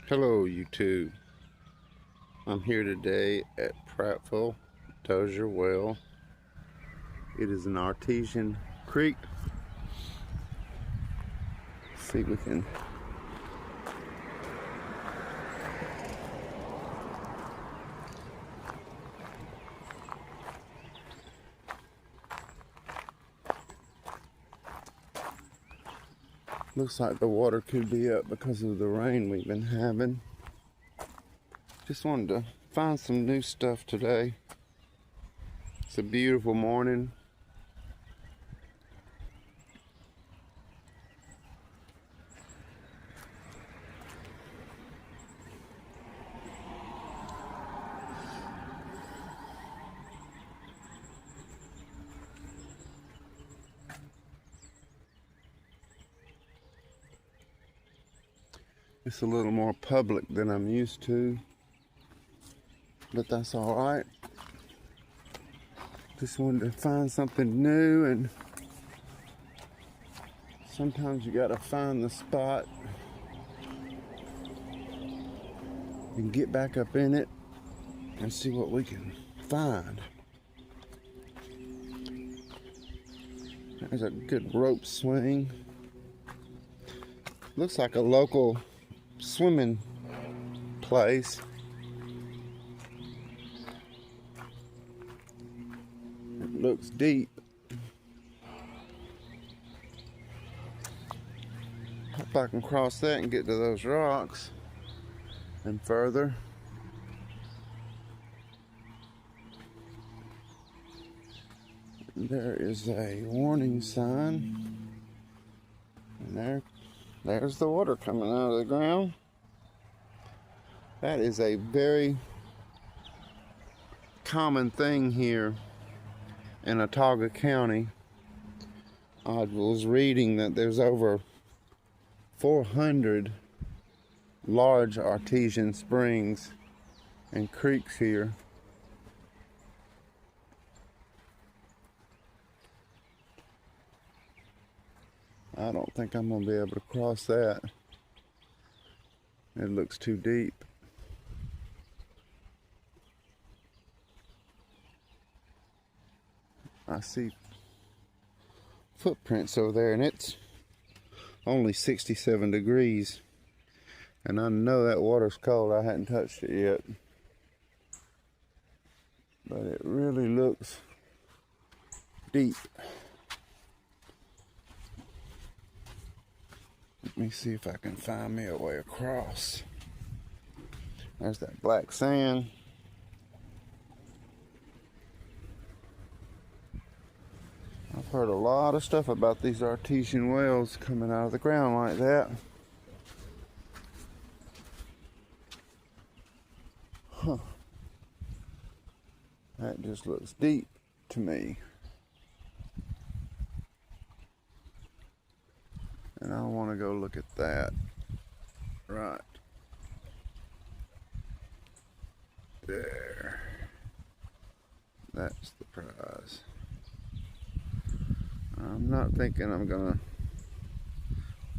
Hello YouTube. I'm here today at Prattville Dozer Well. It is an artesian creek. Let's see if we can looks like the water could be up because of the rain we've been having. Just wanted to find some new stuff today. It's a beautiful morning. It's a little more public than I'm used to, but that's all right. Just wanted to find something new, and sometimes you gotta find the spot and get back up in it and see what we can find. There's a good rope swing. Looks like a local swimming place. It looks deep. Hope I can cross that and get to those rocks and further. There is a warning sign, and there's the water coming out of the ground. That is a very common thing here in Agate County. I was reading that there's over 400 large artesian springs and creeks here. I don't think I'm going to be able to cross that. It looks too deep. I see footprints over there, and it's only 67 degrees. And I know that water's cold. I hadn't touched it yet. But it really looks deep. Let me see if I can find me a way across. There's that black sand. I've heard a lot of stuff about these artesian wells coming out of the ground like that. Huh. That just looks deep to me. And I want to go look at that. Right there. That's the prize. I'm not thinking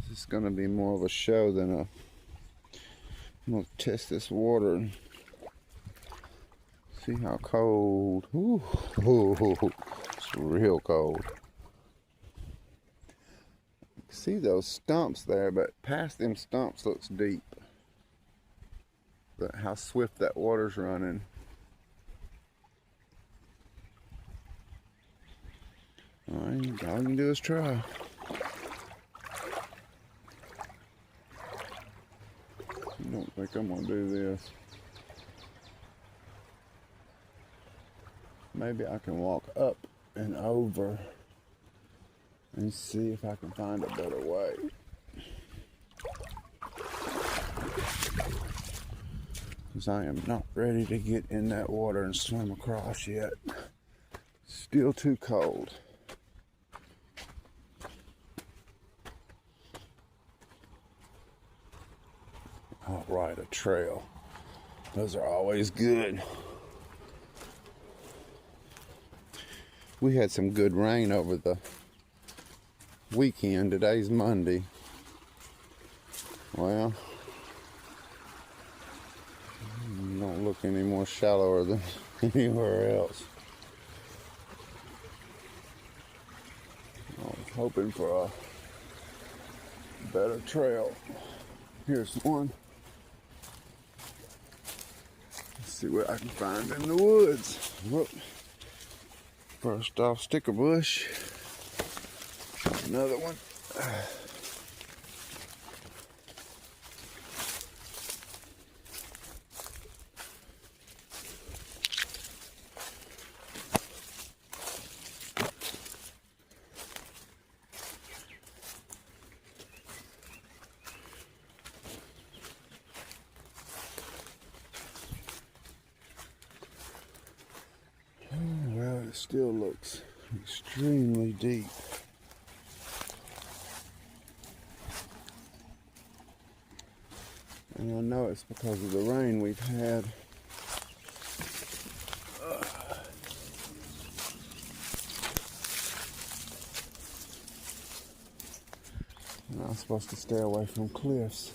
this is gonna be more of a show than I'm gonna test this water and see how cold. Ooh, it's real cold. See those stumps there, but past them stumps looks deep. But how swift that water's running. All you can do is try. I don't think I'm gonna do this. Maybe I can walk up and over and see if I can find a better way. Because I am not ready to get in that water and swim across yet. Still too cold. I'll ride a trail. Those are always good. We had some good rain over the weekend. Today's Monday. Well, look any more shallower than anywhere else. I was hoping for a better trail. Here's one. Let's see what I can find in the woods. Whoop. First off, sticker bush. Another one. Well, it still looks extremely deep. And I know it's because of the rain we've had. And I'm supposed to stay away from cliffs.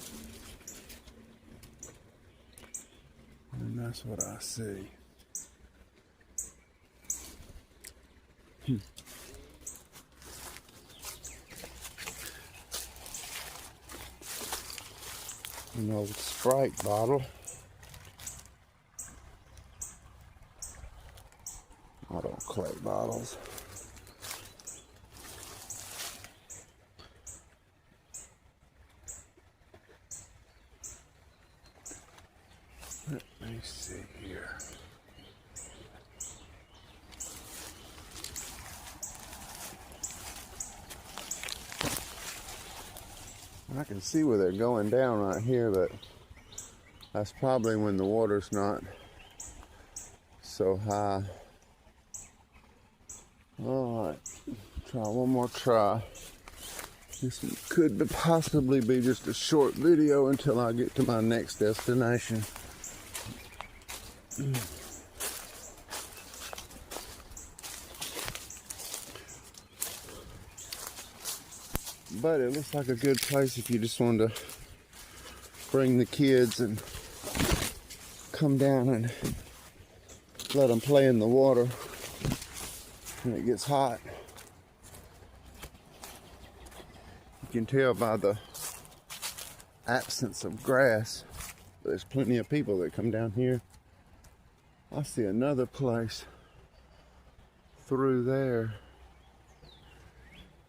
And that's what I see. An old Sprite bottle. I don't collect bottles. Let me see here. I can see where they're going down right here, but that's probably when the water's not so high. Alright, try one more try. This could possibly be just a short video until I get to my next destination. But it looks like a good place if you just wanted to bring the kids and come down and let them play in the water when it gets hot. You can tell by the absence of grass, there's plenty of people that come down here. I see another place through there.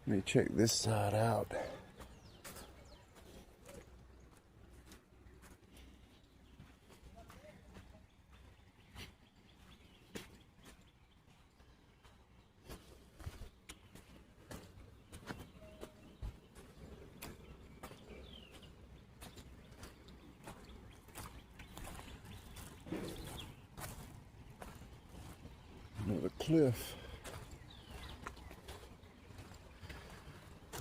Let me check this side out. Another cliff.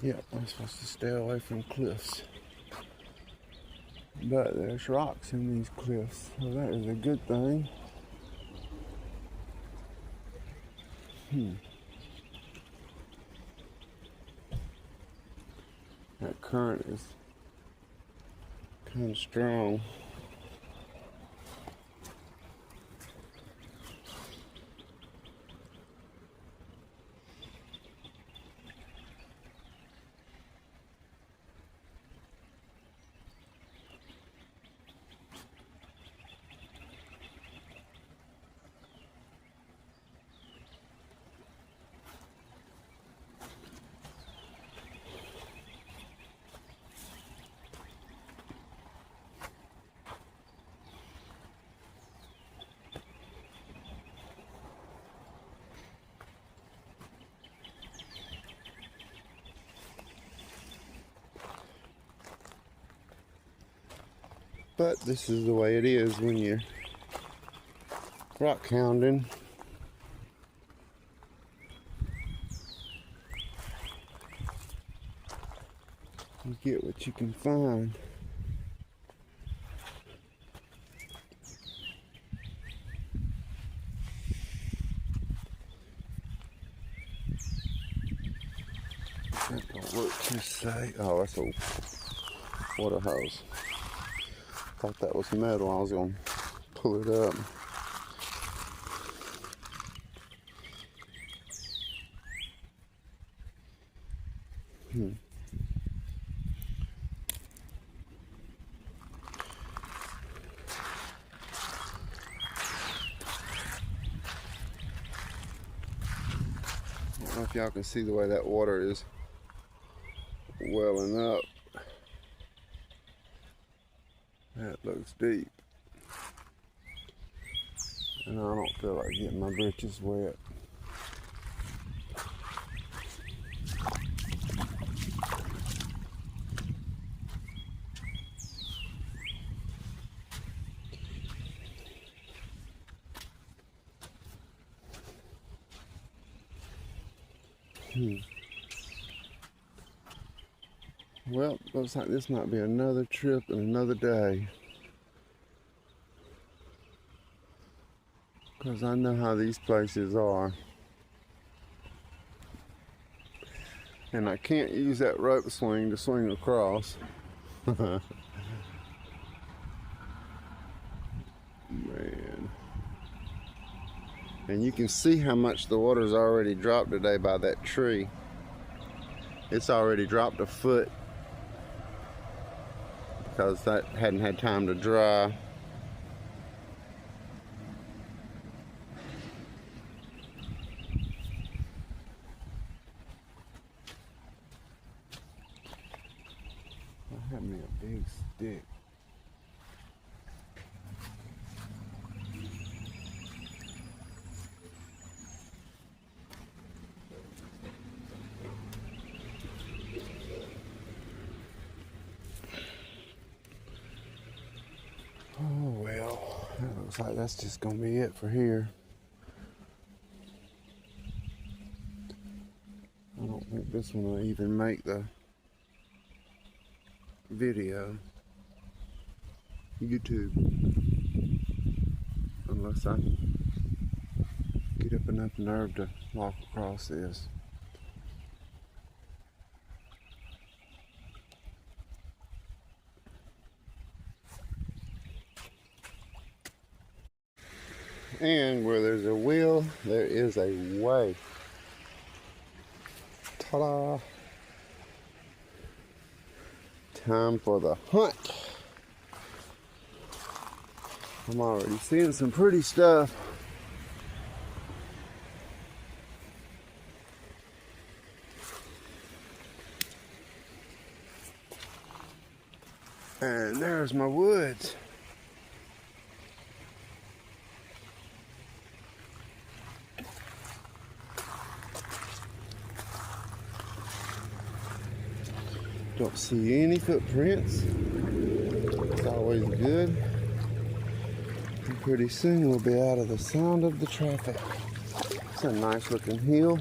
Yep, I'm supposed to stay away from cliffs. But there's rocks in these cliffs, so that is a good thing. That current is kind of strong. But this is the way it is when you're rockhounding. You get what you can find. That don't look too safe. Oh, that's a water hose. Thought that was metal. I was going to pull it up. I don't know if y'all can see the way that water is welling up. That looks deep. And I don't feel like getting my britches wet. Well, looks like this might be another trip and another day. Because I know how these places are. And I can't use that rope swing to swing across. Man. And you can see how much the water's already dropped today by that tree. It's already dropped a foot because that hadn't had time to dry. I had me a big stick. Oh well, that looks like that's just gonna be it for here. I don't think this one will even make the video YouTube unless I get up enough nerve to walk across this. And where there's a will, there is a way. Ta-da! Time for the hunt. I'm already seeing some pretty stuff. And there's my woods. Don't see any footprints. It's always good. And pretty soon we'll be out of the sound of the traffic. It's a nice looking hill.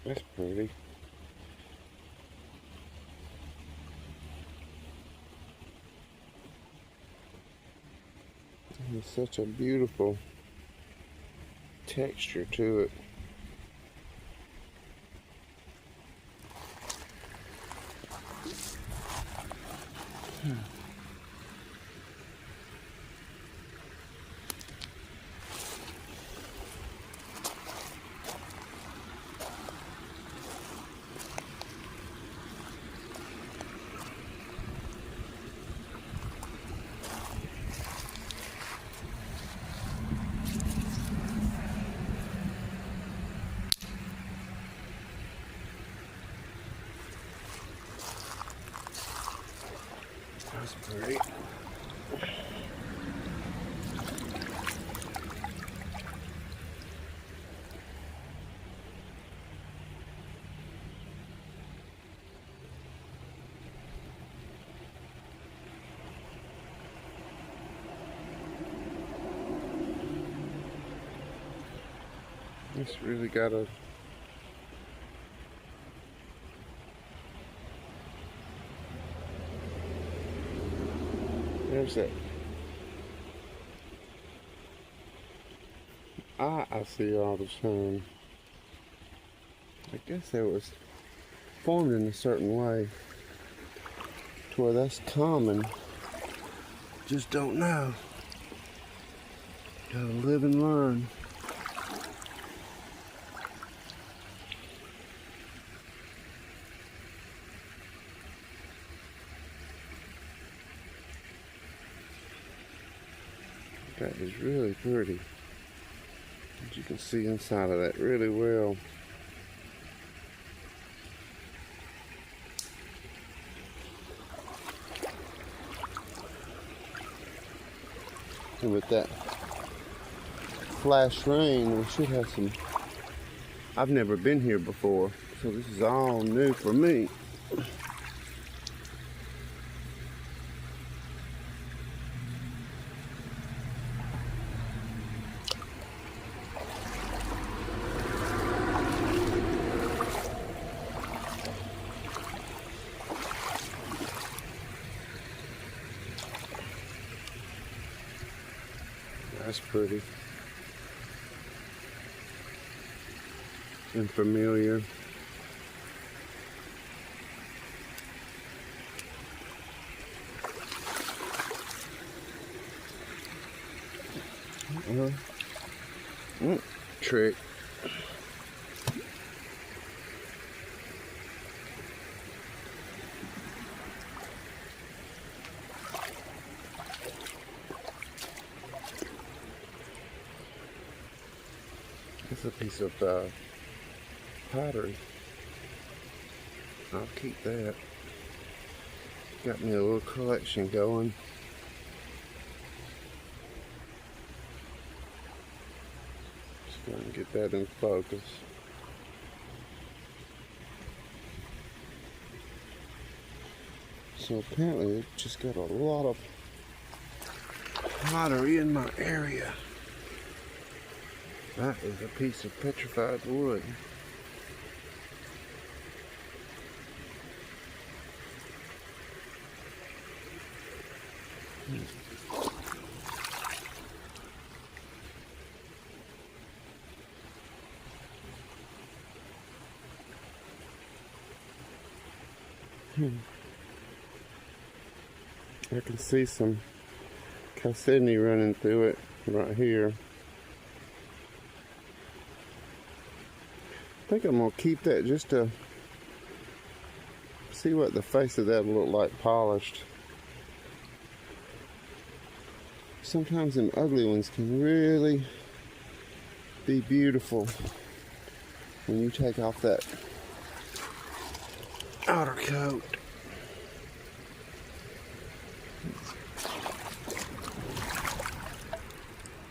That's pretty. There's such a beautiful texture to it. That's pretty. It's really got a there's that I see all the time. I guess it was formed in a certain way to where that's common. Just don't know. Gotta live and learn. That is really pretty. And you can see inside of that really well. And with that flash rain, we should have some. I've never been here before, so this is all new for me. That's pretty and familiar. Trick. It's a piece of pottery. I'll keep that. Got me a little collection going. Just going to get that in focus. So apparently it just got a lot of pottery in my area. That is a piece of petrified wood. I can see some calcedony running through it right here. I think I'm going to keep that just to see what the face of that will look like polished. Sometimes them ugly ones can really be beautiful when you take off that outer coat.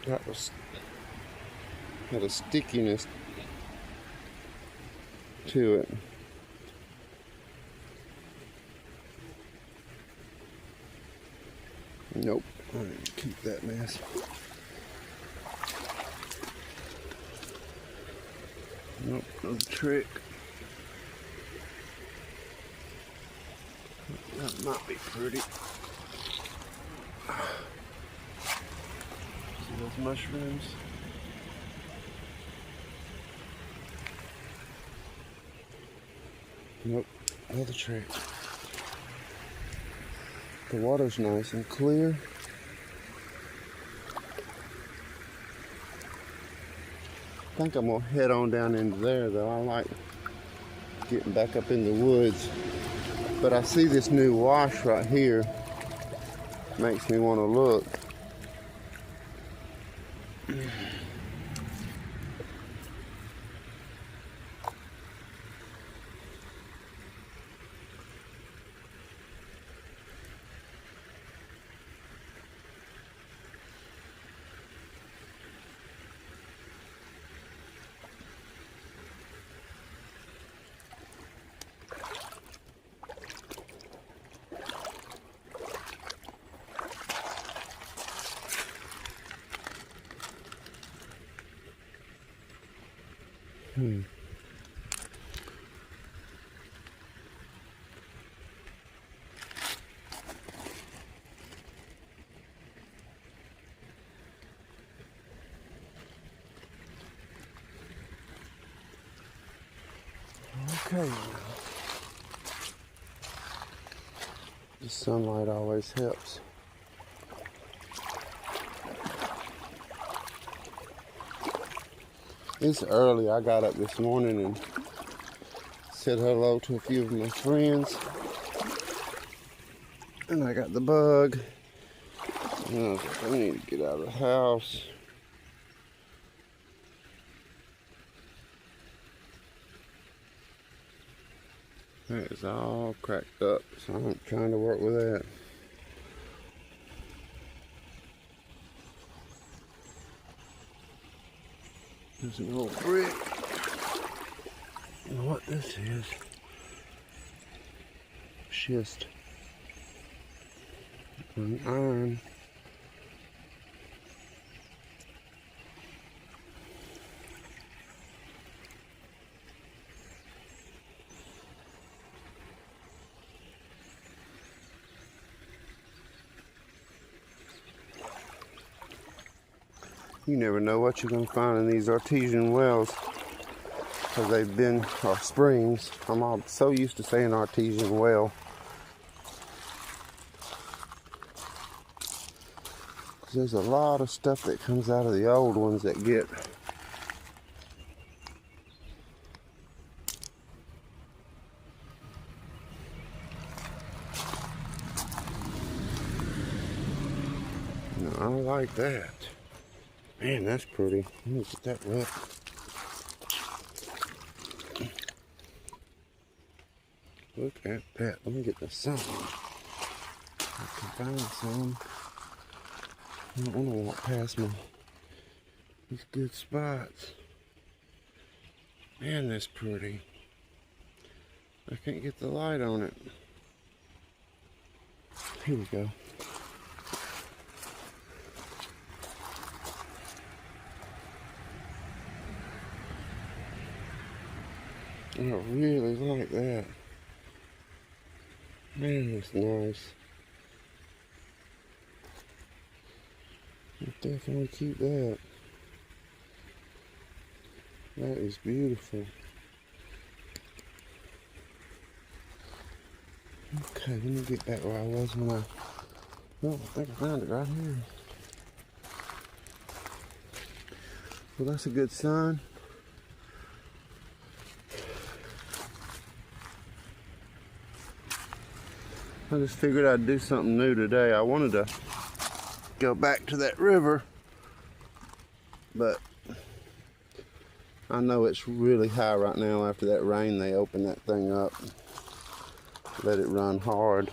That was had a stickiness to it. Nope, I'm gonna keep that mess. Nope, another trick. That might be pretty. See those mushrooms? Nope, another trick. The water's nice and clear. I think I'm gonna head on down into there though. I like getting back up in the woods. But I see this new wash right here. Makes me want to look. Okay. The sunlight always helps. It's early. I got up this morning and said hello to a few of my friends. And I got the bug. And I was like, I need to get out of the house. That is all cracked up, so I'm trying to work with that. There's an old brick. I don't know what this is. Schist. An iron. You never know what you're going to find in these artesian wells, because they've been, or springs. I'm all so used to saying artesian well. There's a lot of stuff that comes out of the old ones that get I like that. Man, that's pretty. Let me get that wet. Look at that. Let me get the sun. I can find some. I don't want to walk past these good spots. Man, that's pretty. I can't get the light on it. Here we go. I really like that. Man, that's nice. I'll definitely keep that. That is beautiful. Okay, let me get back where I was when I... Oh, I think I found it right here. Well, that's a good sign. I just figured I'd do something new today. I wanted to go back to that river, but I know it's really high right now. After that rain, they opened that thing up, let it run hard,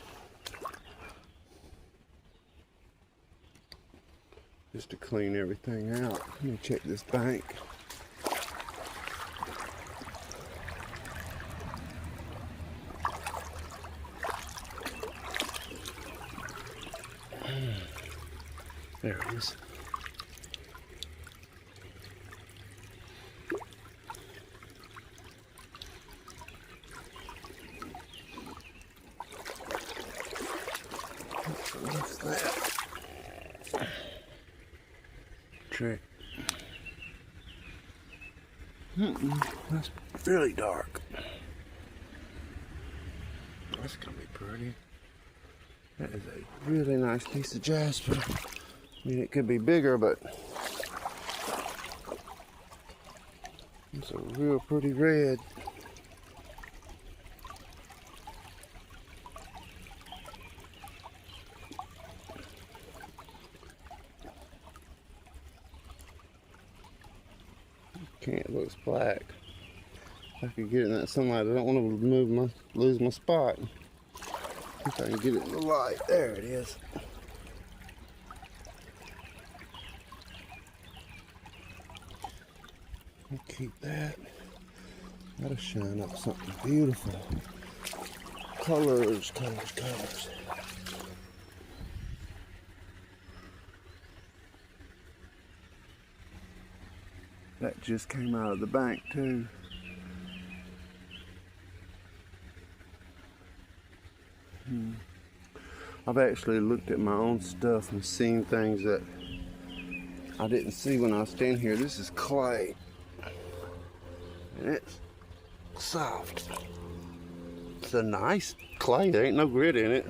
just to clean everything out. Let me check this bank. There it is. What's that? Trick. That's really dark. That's gonna be pretty. That is a really nice piece of jasper. I mean, it could be bigger, but it's a real pretty red. Can't, it looks black. If I could get it in that sunlight, I don't want to lose my spot. If I can get it in the light, there it is. I'll keep that. That'll shine up something beautiful. Colors, colors, colors. That just came out of the bank too. I've actually looked at my own stuff and seen things that I didn't see when I was standing here. This is clay. And it's soft. It's a nice clay. There ain't no grit in it.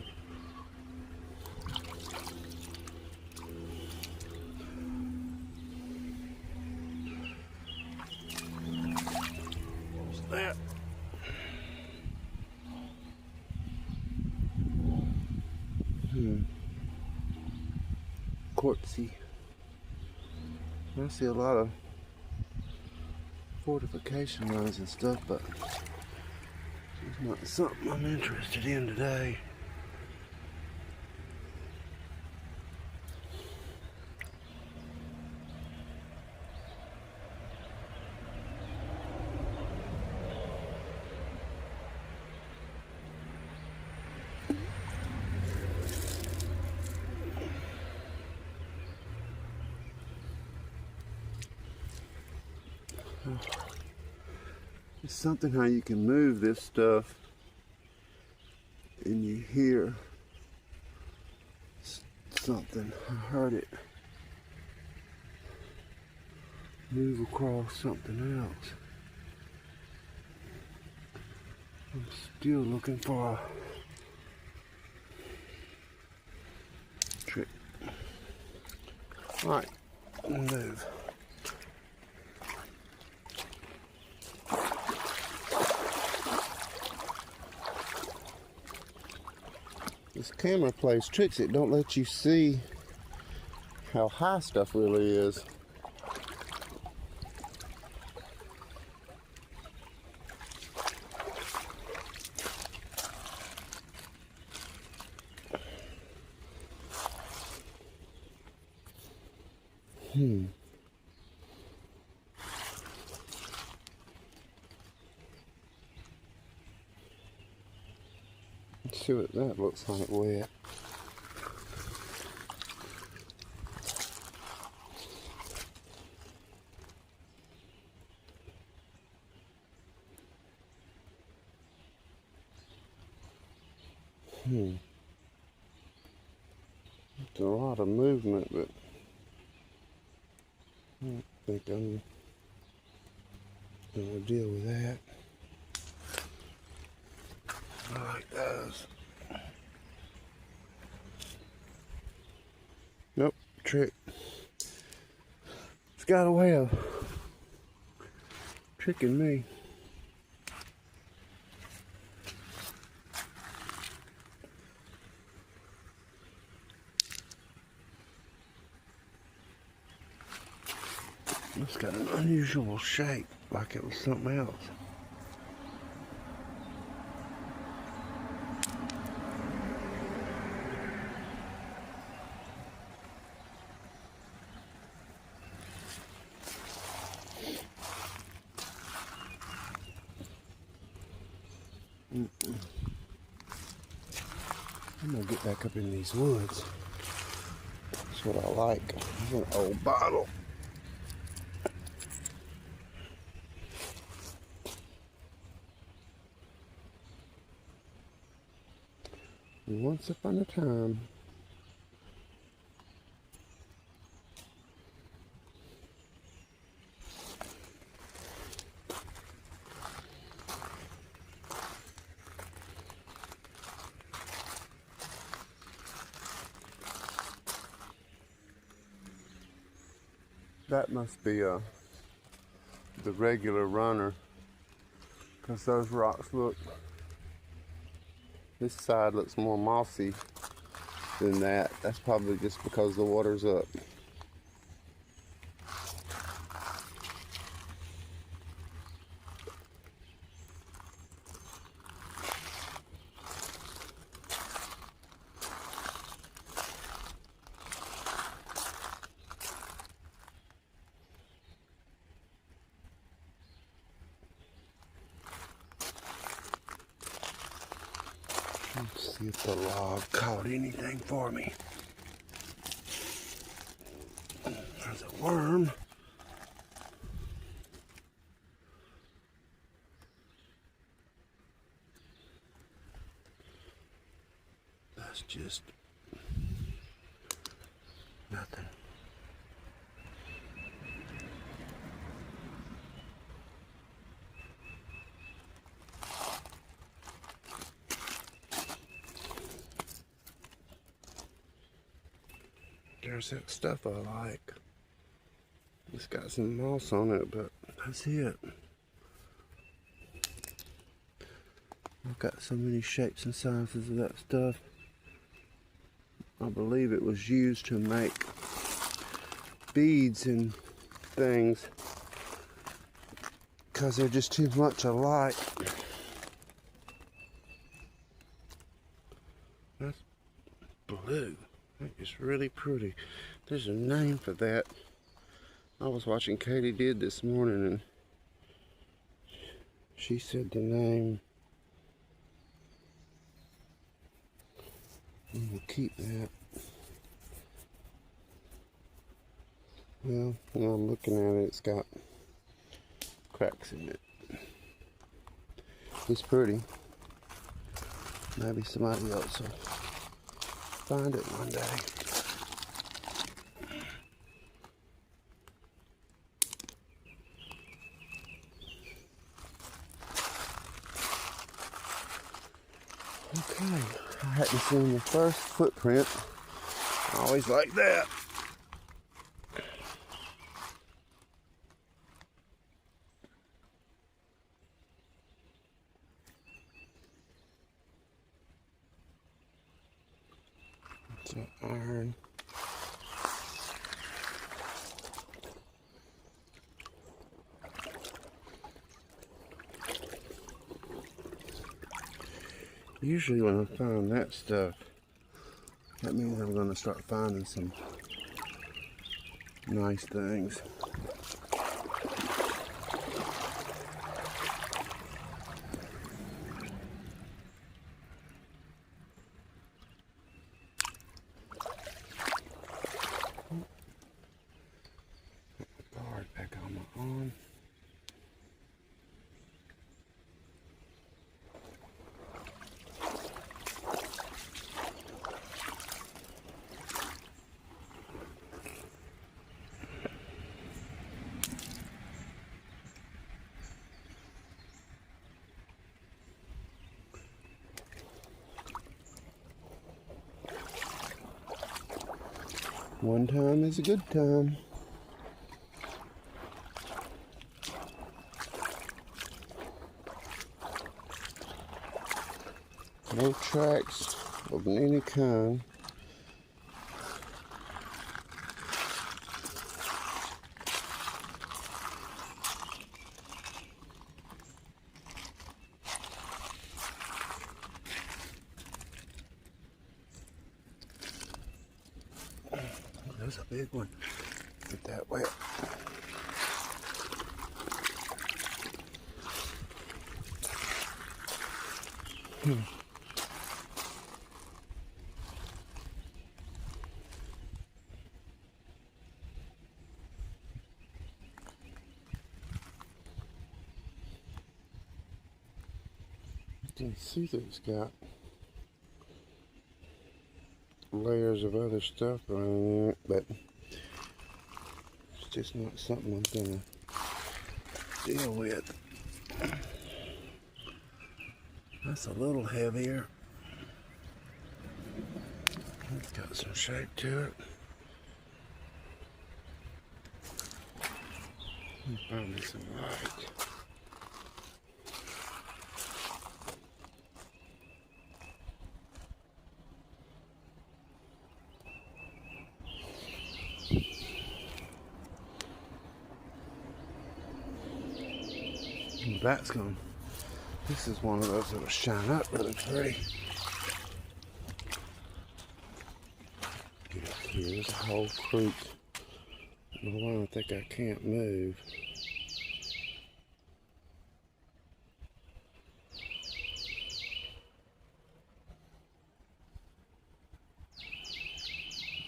What's that? Quartzy. I see a lot of fortification lines and stuff, but it's not something I'm interested in today. It's something how you can move this stuff and you hear something. I heard it move across something else. I'm still looking for a trick. Alright, move. This camera plays tricks. It don't let you see how high stuff really is. Let's see what that looks like wet. It's a lot of movement, but I don't think I'm gonna deal with that. I like those. Nope, trick. It's got a way of tricking me. It's got an unusual shape, like it was something else. I'm gonna get back up in these woods. That's what I like. It's an old bottle. Once upon a time, that must be the regular runner, because those rocks look, this side looks more mossy than that. That's probably just because the water's up. Let's see if the log caught anything for me. There's a worm. just nothing. There's that stuff I like. It's got some moss on it, but that's it. I've got so many shapes and sizes of that stuff. I believe it was used to make beads and things because they're just too much alike. That's blue. That is really pretty. There's a name for that. I was watching Katie did this morning and she said the name. We'll keep that. Well, when I'm looking at it, it's got cracks in it. It's pretty. Maybe somebody else will find it one day. Okay, I hadn't seen the first footprint. I always like that. It's an iron. Usually when I find that stuff, that means I'm going to start finding some nice things. Guard back on my arm. One time is a good time. No tracks of any kind. There's a big one. Get that wet. You can see that it's got layers of other stuff around it, but it's just not something I'm gonna deal with. That's a little heavier. It's got some shape to it. Find me some light. That's going. This is one of those that'll shine up really pretty. Get up here. There's a whole creek. I don't know why I think I can't move.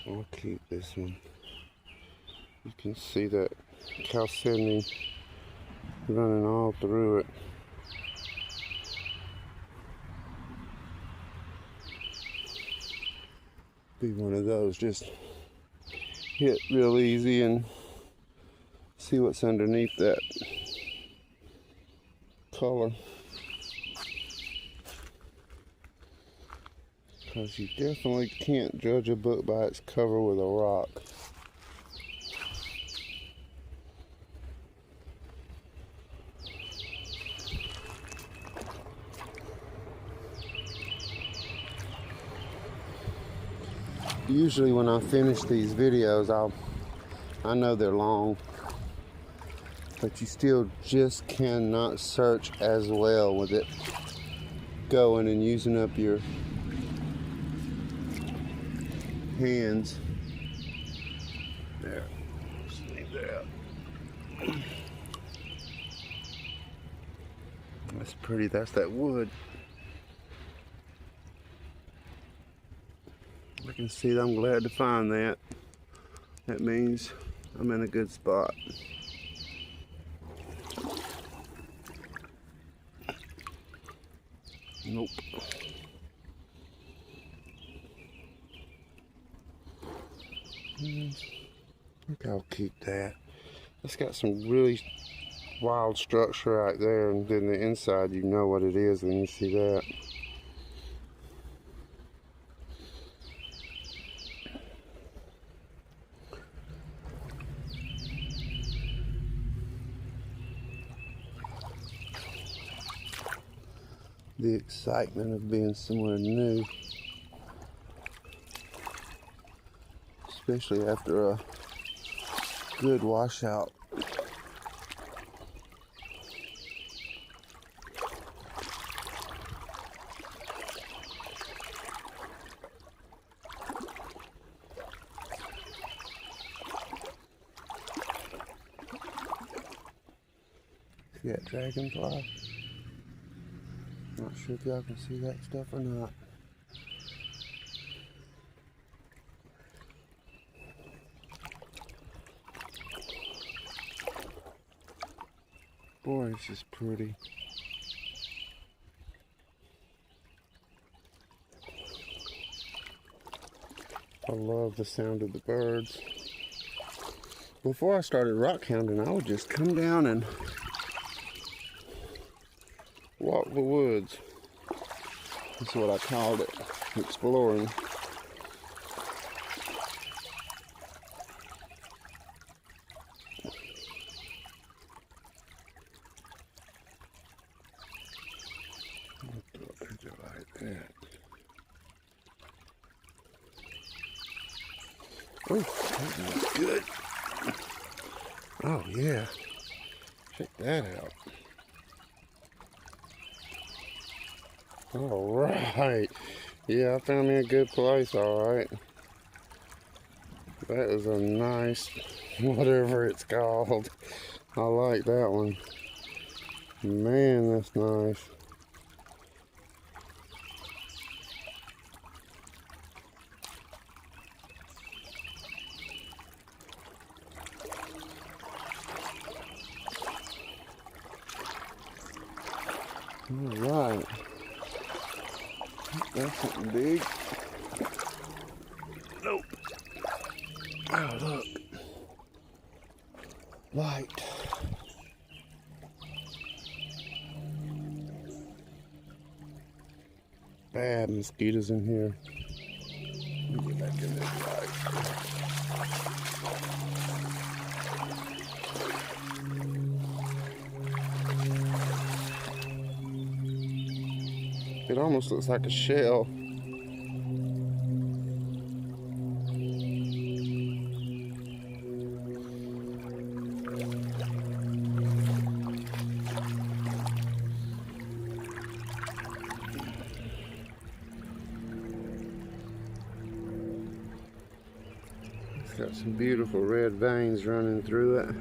I'll keep this one. You can see that chalcedony running all through it. Be one of those, just hit real easy and see what's underneath that color. Because you definitely can't judge a book by its cover with a rock. Usually when I finish these videos, I know they're long, but you still just cannot search as well with it going and using up your hands. There, just leave that. That's pretty, that's that wood. I can see that. I'm glad to find that. That means I'm in a good spot. Nope. I think I'll keep that. It's got some really wild structure right there, and then the inside, you know what it is when you see that. The excitement of being somewhere new, especially after a good washout. See that dragonfly? Not sure if y'all can see that stuff or not. Boy, this is pretty. I love the sound of the birds. Before I started rockhounding, I would just come down and walk the woods. That's what I called it, exploring. I'll do a picture like that. Oh, that looks good. Oh yeah, check that out. All right, yeah, I found me a good place, all right. That is a nice, whatever it's called. I like that one. Man, that's nice. All right. That's something big. Nope. Oh, look. Light. Bad mosquitoes in here. Let me get back in this light. It almost looks like a shell. It's got some beautiful red veins running through it.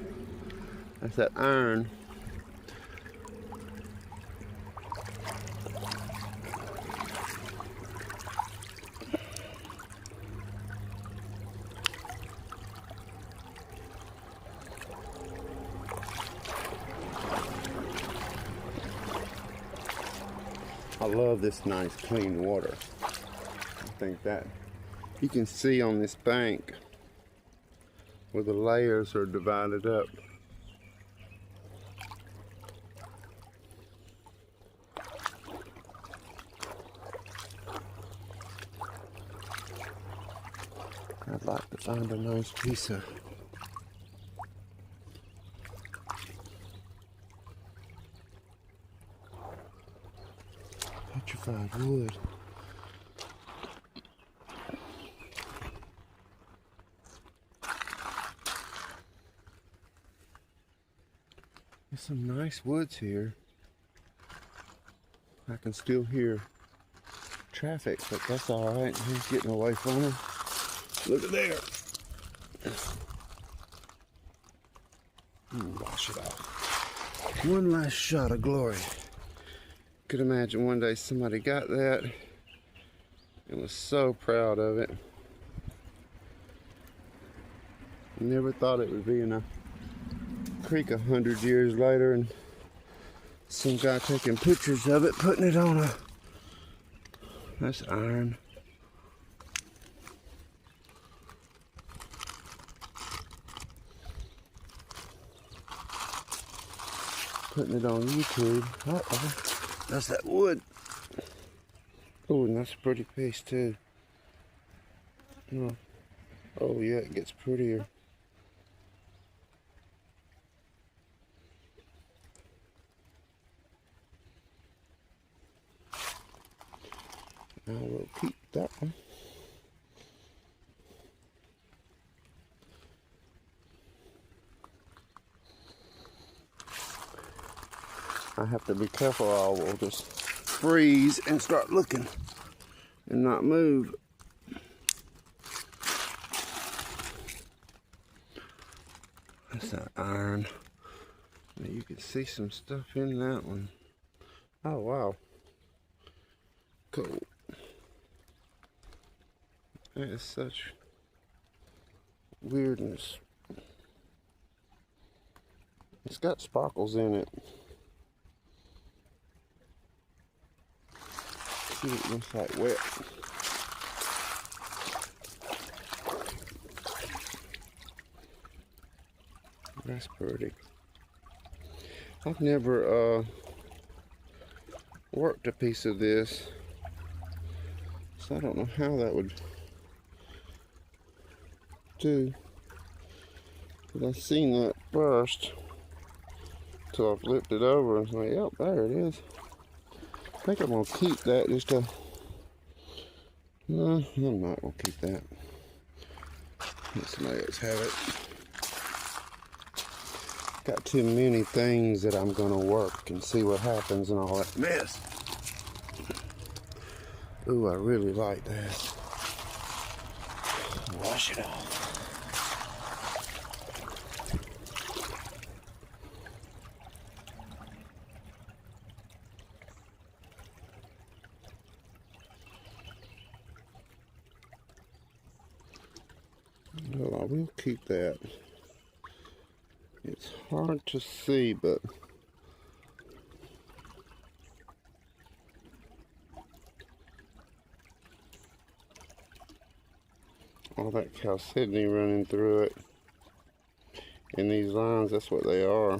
That's that iron. I love this nice clean water. I think that You can see on this bank where the layers are divided up. I'd like to find a nice piece of petrified wood. There's some nice woods here. I can still hear traffic, but that's all right. He's getting away from him. Look at there. Wash it off. One last shot of glory. Could imagine one day somebody got that and was so proud of it. Never thought it would be in a creek 100 years later and some guy taking pictures of it, putting it on a... That's iron. Putting it on YouTube. Uh-oh. That's that wood. Oh, and that's a pretty piece too. Oh yeah, it gets prettier. I will keep that one. I have to be careful or I will just freeze and start looking and not move. That's that iron. Now you can see some stuff in that one. Oh wow. Cool. That is such weirdness. It's got sparkles in it. See, it looks like wet. That's pretty. I've never worked a piece of this, so I don't know how that would do. But I've seen that first till I flipped it over and was like, yep, there it is. I think I'm gonna keep that just to... No, I'm not gonna keep that. Let somebody else have it. Got too many things that I'm gonna work and see what happens and all that mess. Ooh, I really like that. Wash it off. Well, I will keep that. It's hard to see, but all that chalcedony running through it. And these lines, that's what they are.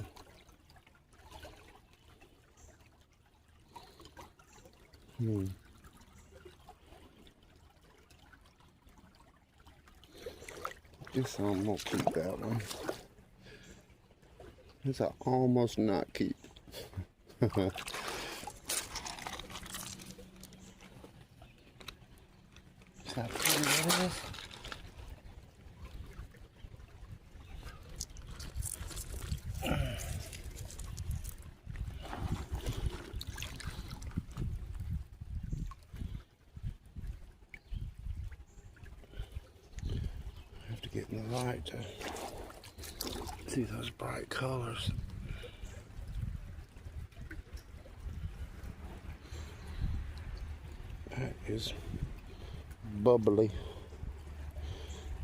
Guess I'm gonna keep that one. This I almost not keep. Is that pretty what it is? Have to get in the light to see those bright colors. That is bubbly.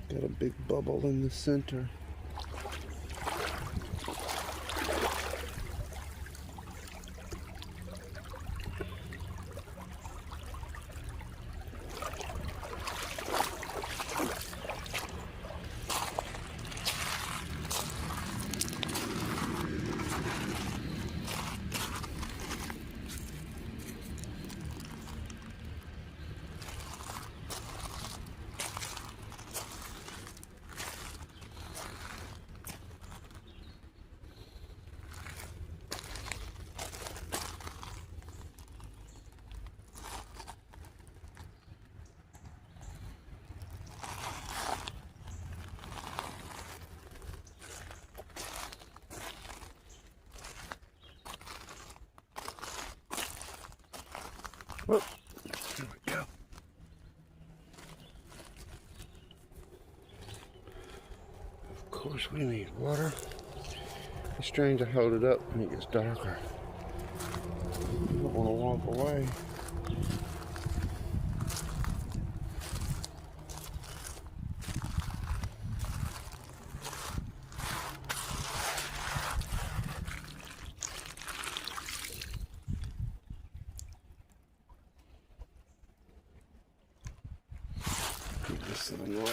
Got a big bubble in the center. Whoop. There we go. Of course we need water. It's strange to hold it up when it gets darker. I don't want to walk away. Keep the sunlight.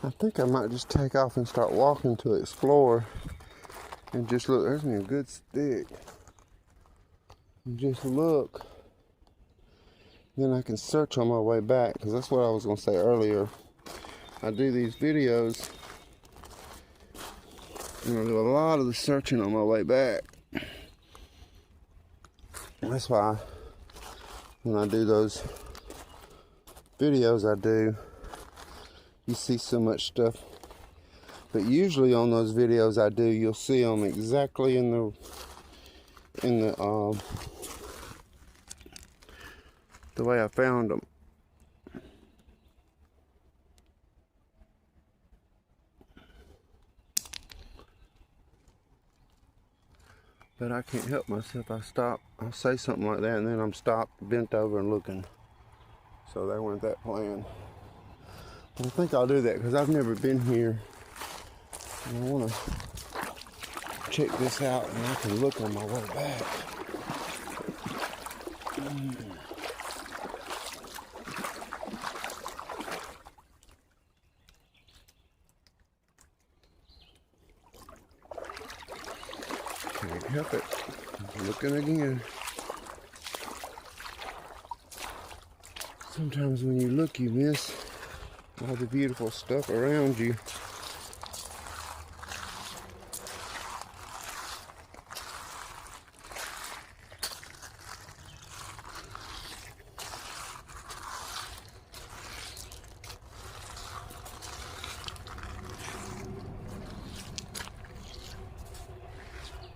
I think I might just take off and start walking to explore and just look. There's me a good stick. And just look. Then I can search on my way back, because that's what I was going to say earlier. I do these videos and I do a lot of the searching on my way back. That's why when I do those videos I do, you see so much stuff. But usually on those videos I do, you'll see them exactly in the way I found them. But I can't help myself. I'll say something like that and then I'm stopped, bent over and looking. So there went that plan. I think I'll do that because I've never been here. And I want to check this out and I can look on my way back. Can't help it. I'm looking again. Sometimes when you look, you miss all the beautiful stuff around you.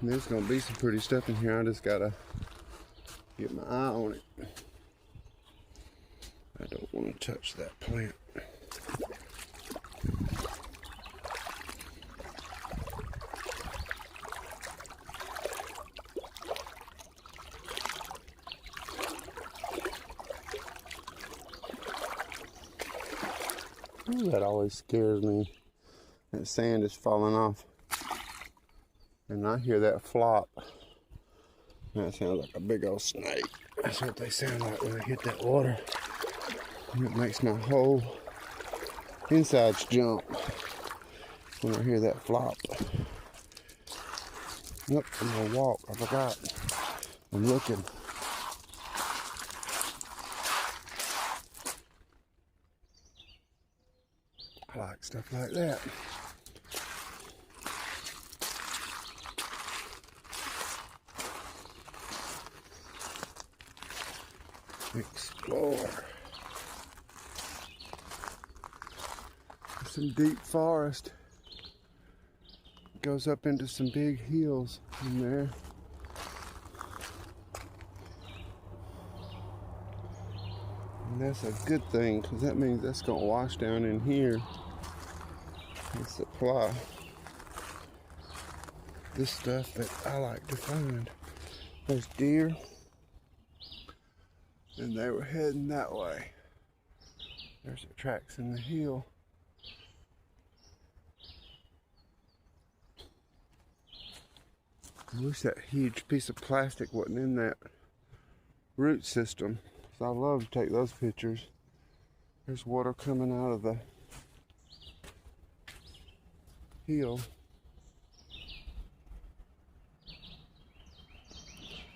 And there's gonna be some pretty stuff in here. I just gotta get my eye on it. I don't want to touch that plant. Ooh, that always scares me. That sand is falling off. And I hear that flop. That sounds like a big old snake. That's what they sound like when they hit that water. And it makes my whole insides jump when I hear that flop. Nope, I'm gonna walk. I forgot. I'm looking. I like stuff like that. Explore. Some deep forest. Goes up into some big hills in there. And that's a good thing, because that means that's going to wash down in here and supply this stuff that I like to find. There's deer, and they were heading that way. There's the tracks in the hill. I wish that huge piece of plastic wasn't in that root system. So I love to take those pictures. There's water coming out of the hill.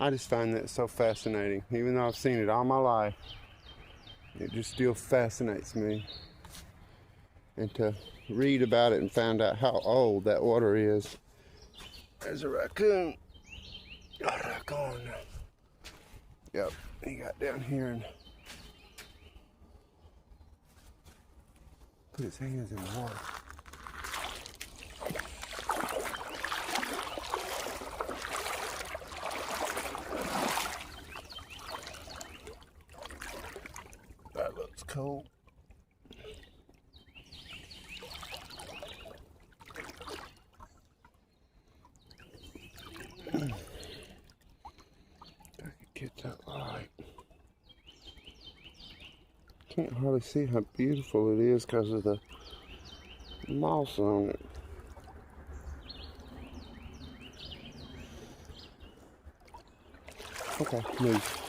I just find that so fascinating. Even though I've seen it all my life, it just still fascinates me. And to read about it and find out how old that water is. There's a raccoon. A raccoon. Yep, he got down here and put his hands in the water. That looks cool. I could get that light. Can't hardly see how beautiful it is because of the moss on it. Okay, move.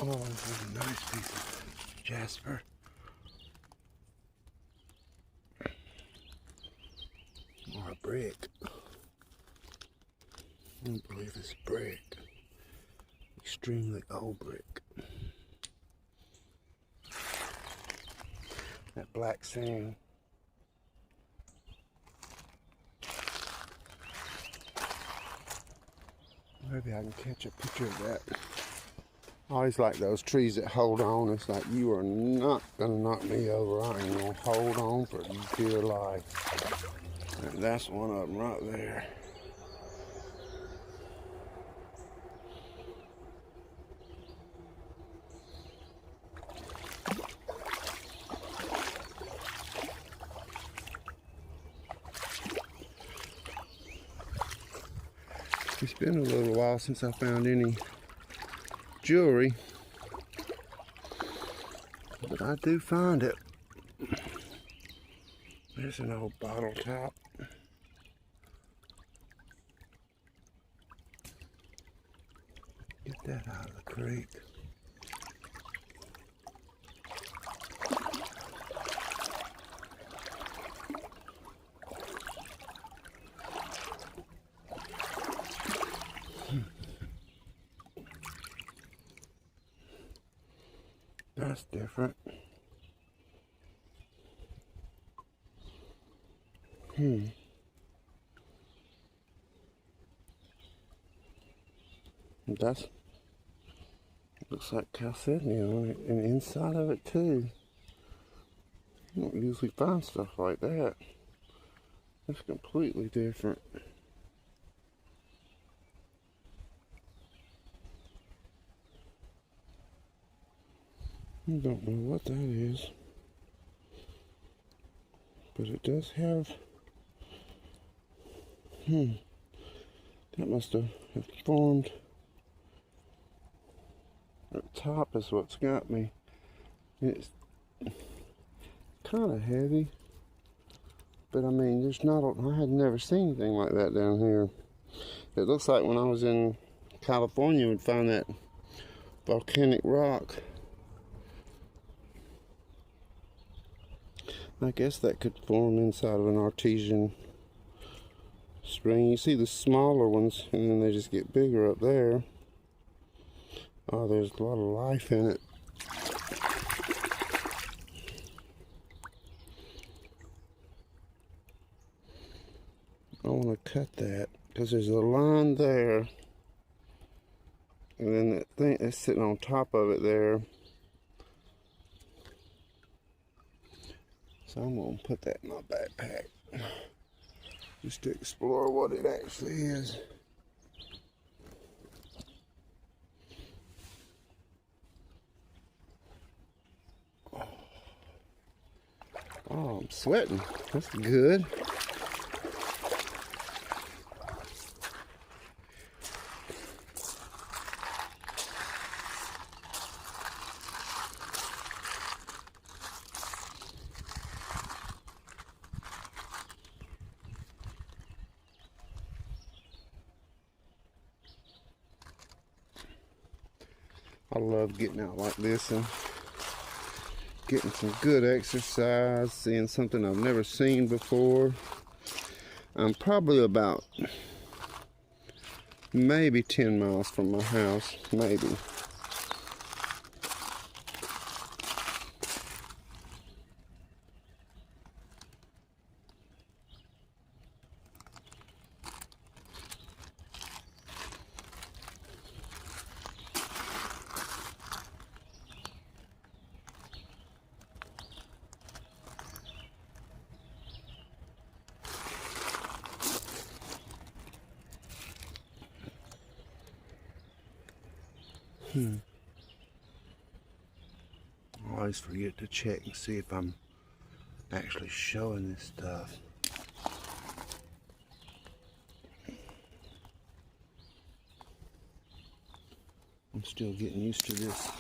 Oh, this is a nice piece of Jasper. Or a brick. I don't believe it's brick. Extremely old brick. That black sand. Maybe I can catch a picture of that. I always like those trees that hold on. It's like, you are not gonna knock me over. I ain't gonna hold on for dear life. And that's one of them right there. It's been a little while since I found any jewelry, but I do find it. There's an old bottle top. Get that out of the creek. That's different. That's, looks like chalcedony on it, and inside of it too. You don't usually find stuff like that. That's completely different. I don't know what that is, but it does have, that must have formed. The top is what's got me. It's kind of heavy, but I mean, there's not, I had never seen anything like that down here. It looks like when I was in California, we'd find that volcanic rock. I guess that could form inside of an artesian spring. You see the smaller ones, and then they just get bigger up there. Oh, there's a lot of life in it. I want to cut that because there's a line there, and then that thing that's sitting on top of it there. So I'm going to put that in my backpack just to explore what it actually is. Oh, I'm sweating. That's good. I love getting out like this and getting some good exercise, seeing something I've never seen before. I'm probably about maybe 10 miles from my house, maybe. I always forget to check and see if I'm actually showing this stuff. I'm still getting used to this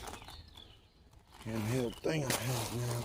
handheld thing I have now.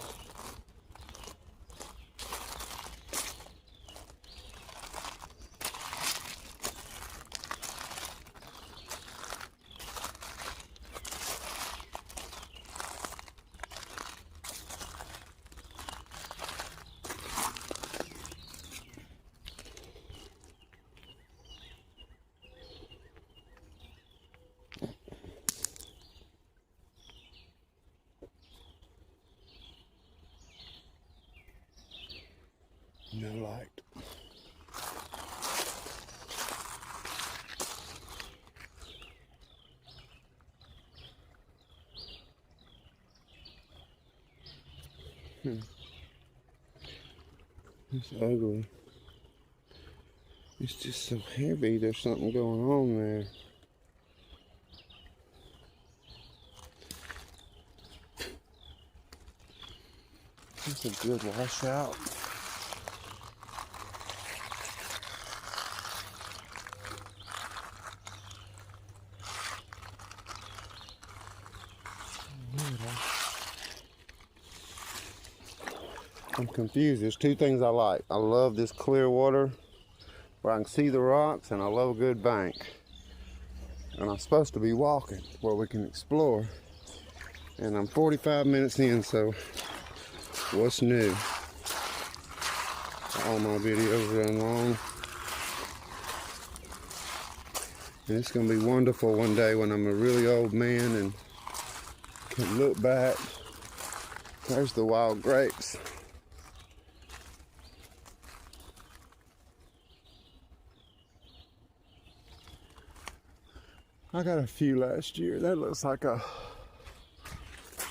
No light. It's ugly. It's just so heavy. There's something going on there. That's a good washout. I'm confused. There's two things I like. I love this clear water where I can see the rocks, and I love a good bank. And I'm supposed to be walking where we can explore. And I'm 45 minutes in, so what's new? All my videos run long. And it's going to be wonderful one day when I'm a really old man and can look back. There's the wild grapes. I got a few last year. That looks like a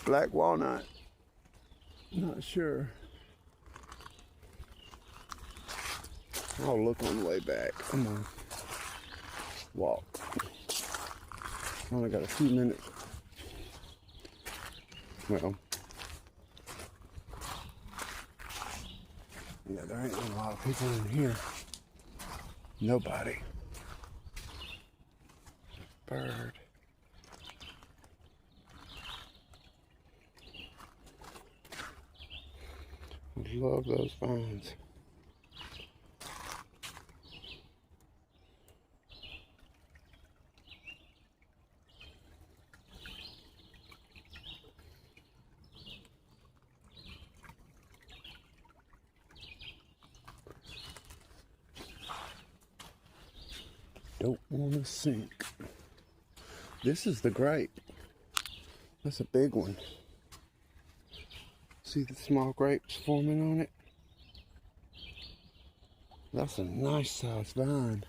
black walnut. Not sure. I'll look on the way back. I'm gonna walk. Only got a few minutes. Well, yeah, there ain't a lot of people in here. Nobody. Bird. I love those vines. Don't want to sink. This is the grape. That's a big one. See the small grapes forming on it? That's a nice sized vine.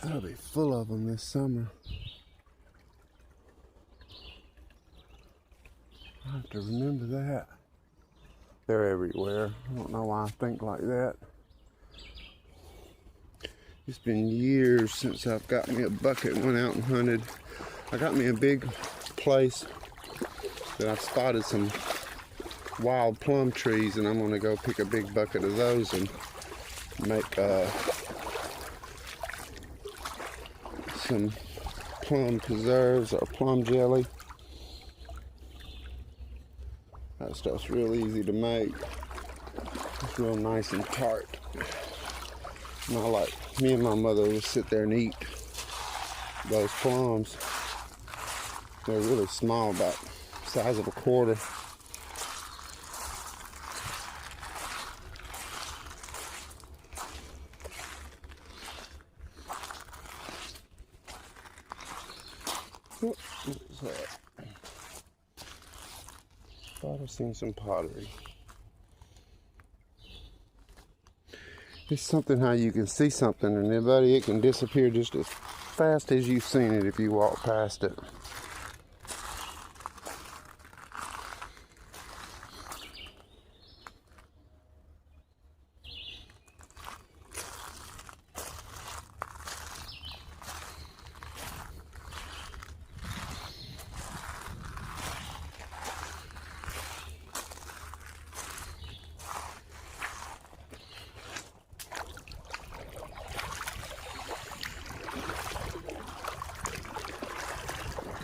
That'll be full of them this summer. I have to remember that. They're everywhere. I don't know why I think like that. It's been years since I've got me a bucket and went out and hunted. I got me a big place that I've spotted some wild plum trees, and I'm gonna go pick a big bucket of those and make some plum preserves or plum jelly. That stuff's real easy to make. It's real nice and tart. And I like, me and my mother would sit there and eat those plums. They're really small, about the size of a quarter. Thought I seen some pottery. It's something how you can see something and then, buddy, it can disappear just as fast as you've seen it if you walk past it.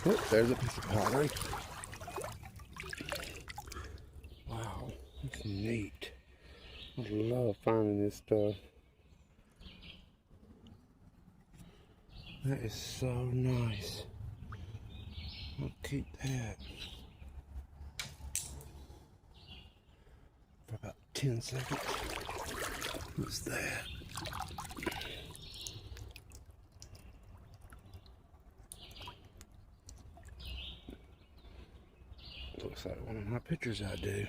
Oh, there's a piece of pottery. Wow, that's neat. I love finding this stuff. That is so nice. I'll keep that for about 10 seconds. What's that? Looks like one of my pictures I do.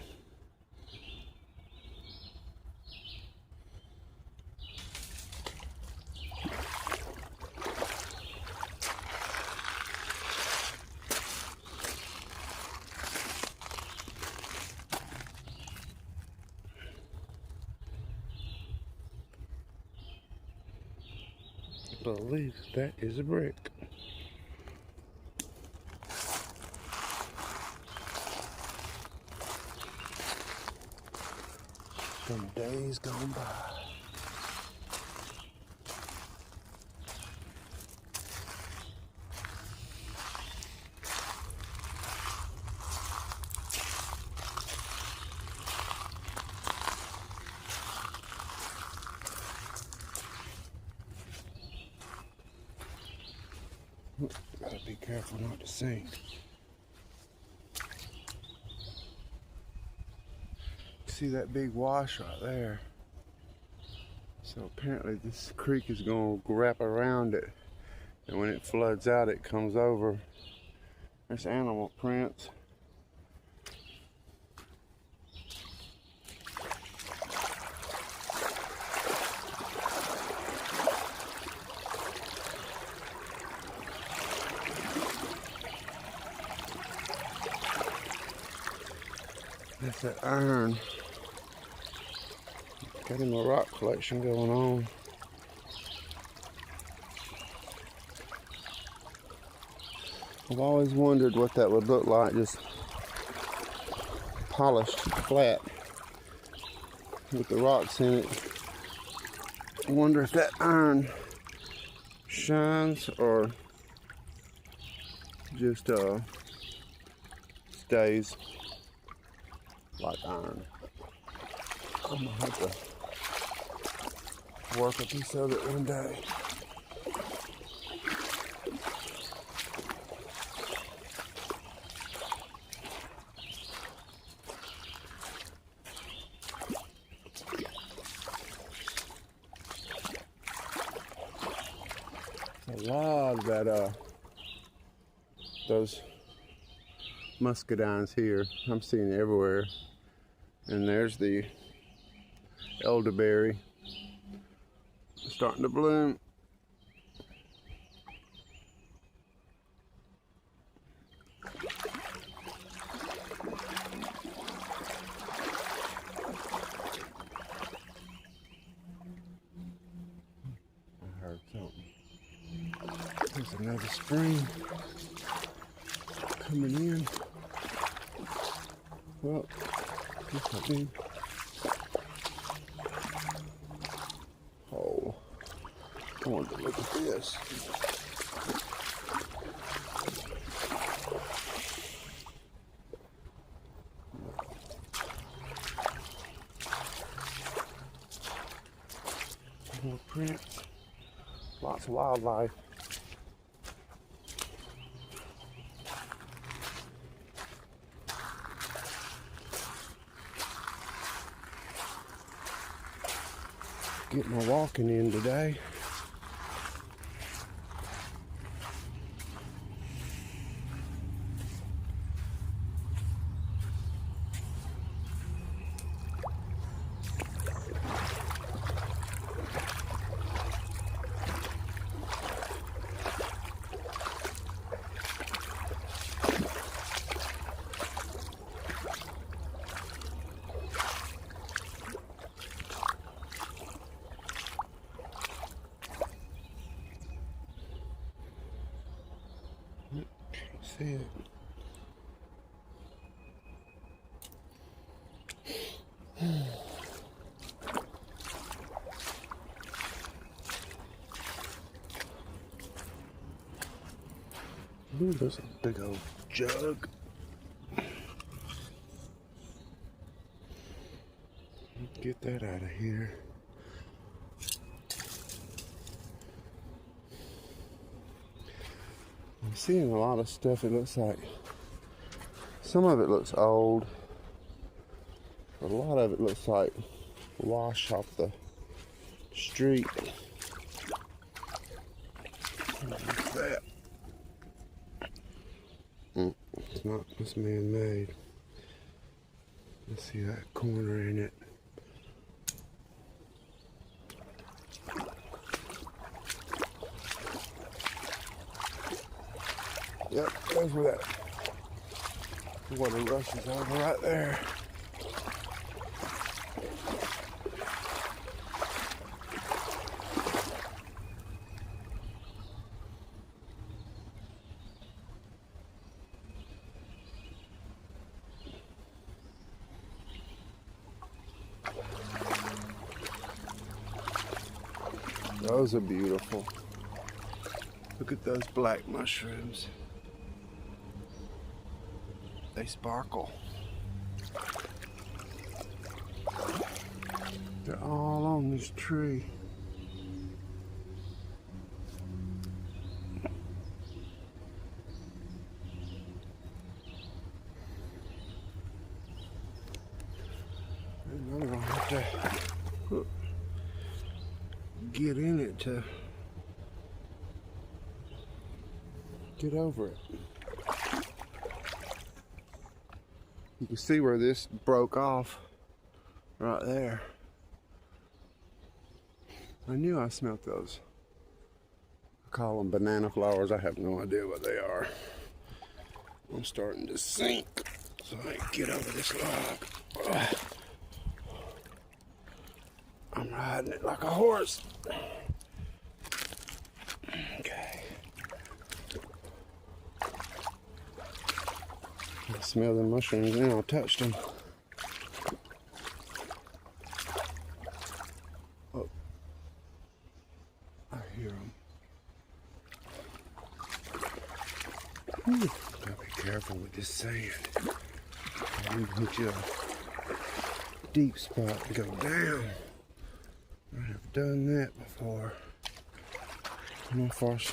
I believe that is a brick. From days gone by. Gotta be careful not to sink. See that big wash right there? So apparently this creek is going to wrap around it, and when it floods out it comes over. There's animal prints. That's that iron. Got him a rock collection going on. I've always wondered what that would look like, just polished flat with the rocks in it. I wonder if that iron shines or just stays like iron. I'm gonna have to work a piece of it one day. A lot of that, those muscadines here, I'm seeing everywhere. And there's the elderberry starting to bloom. I heard something. There's another spring coming in. Well, this I think. Oh, I wanted to look at this. More prints. Lots of wildlife. Get my walking in today. see it. Ooh, there's a big old jug. Get that out of here. I'm seeing a lot of stuff. It looks like some of it looks old. A lot of it looks like wash off the street. What's that? It's not, it's man-made. Let's see that corner in it. Yep, there's where that water rushes over right there. Those are beautiful. Look at those black mushrooms. They sparkle. They're all on this tree. And I'm gonna have to get in it to get over it. You can see where this broke off right there. I knew I smelt those. I call them banana flowers. I have no idea what they are. I'm starting to sink, so I can get over this log. Ugh. I'm riding it like a horse. Okay. I smell the mushrooms now. I touched them. Oh, I hear them. Gotta be careful with this sand. You can hit you a deep spot and go down. I have done that before. No force.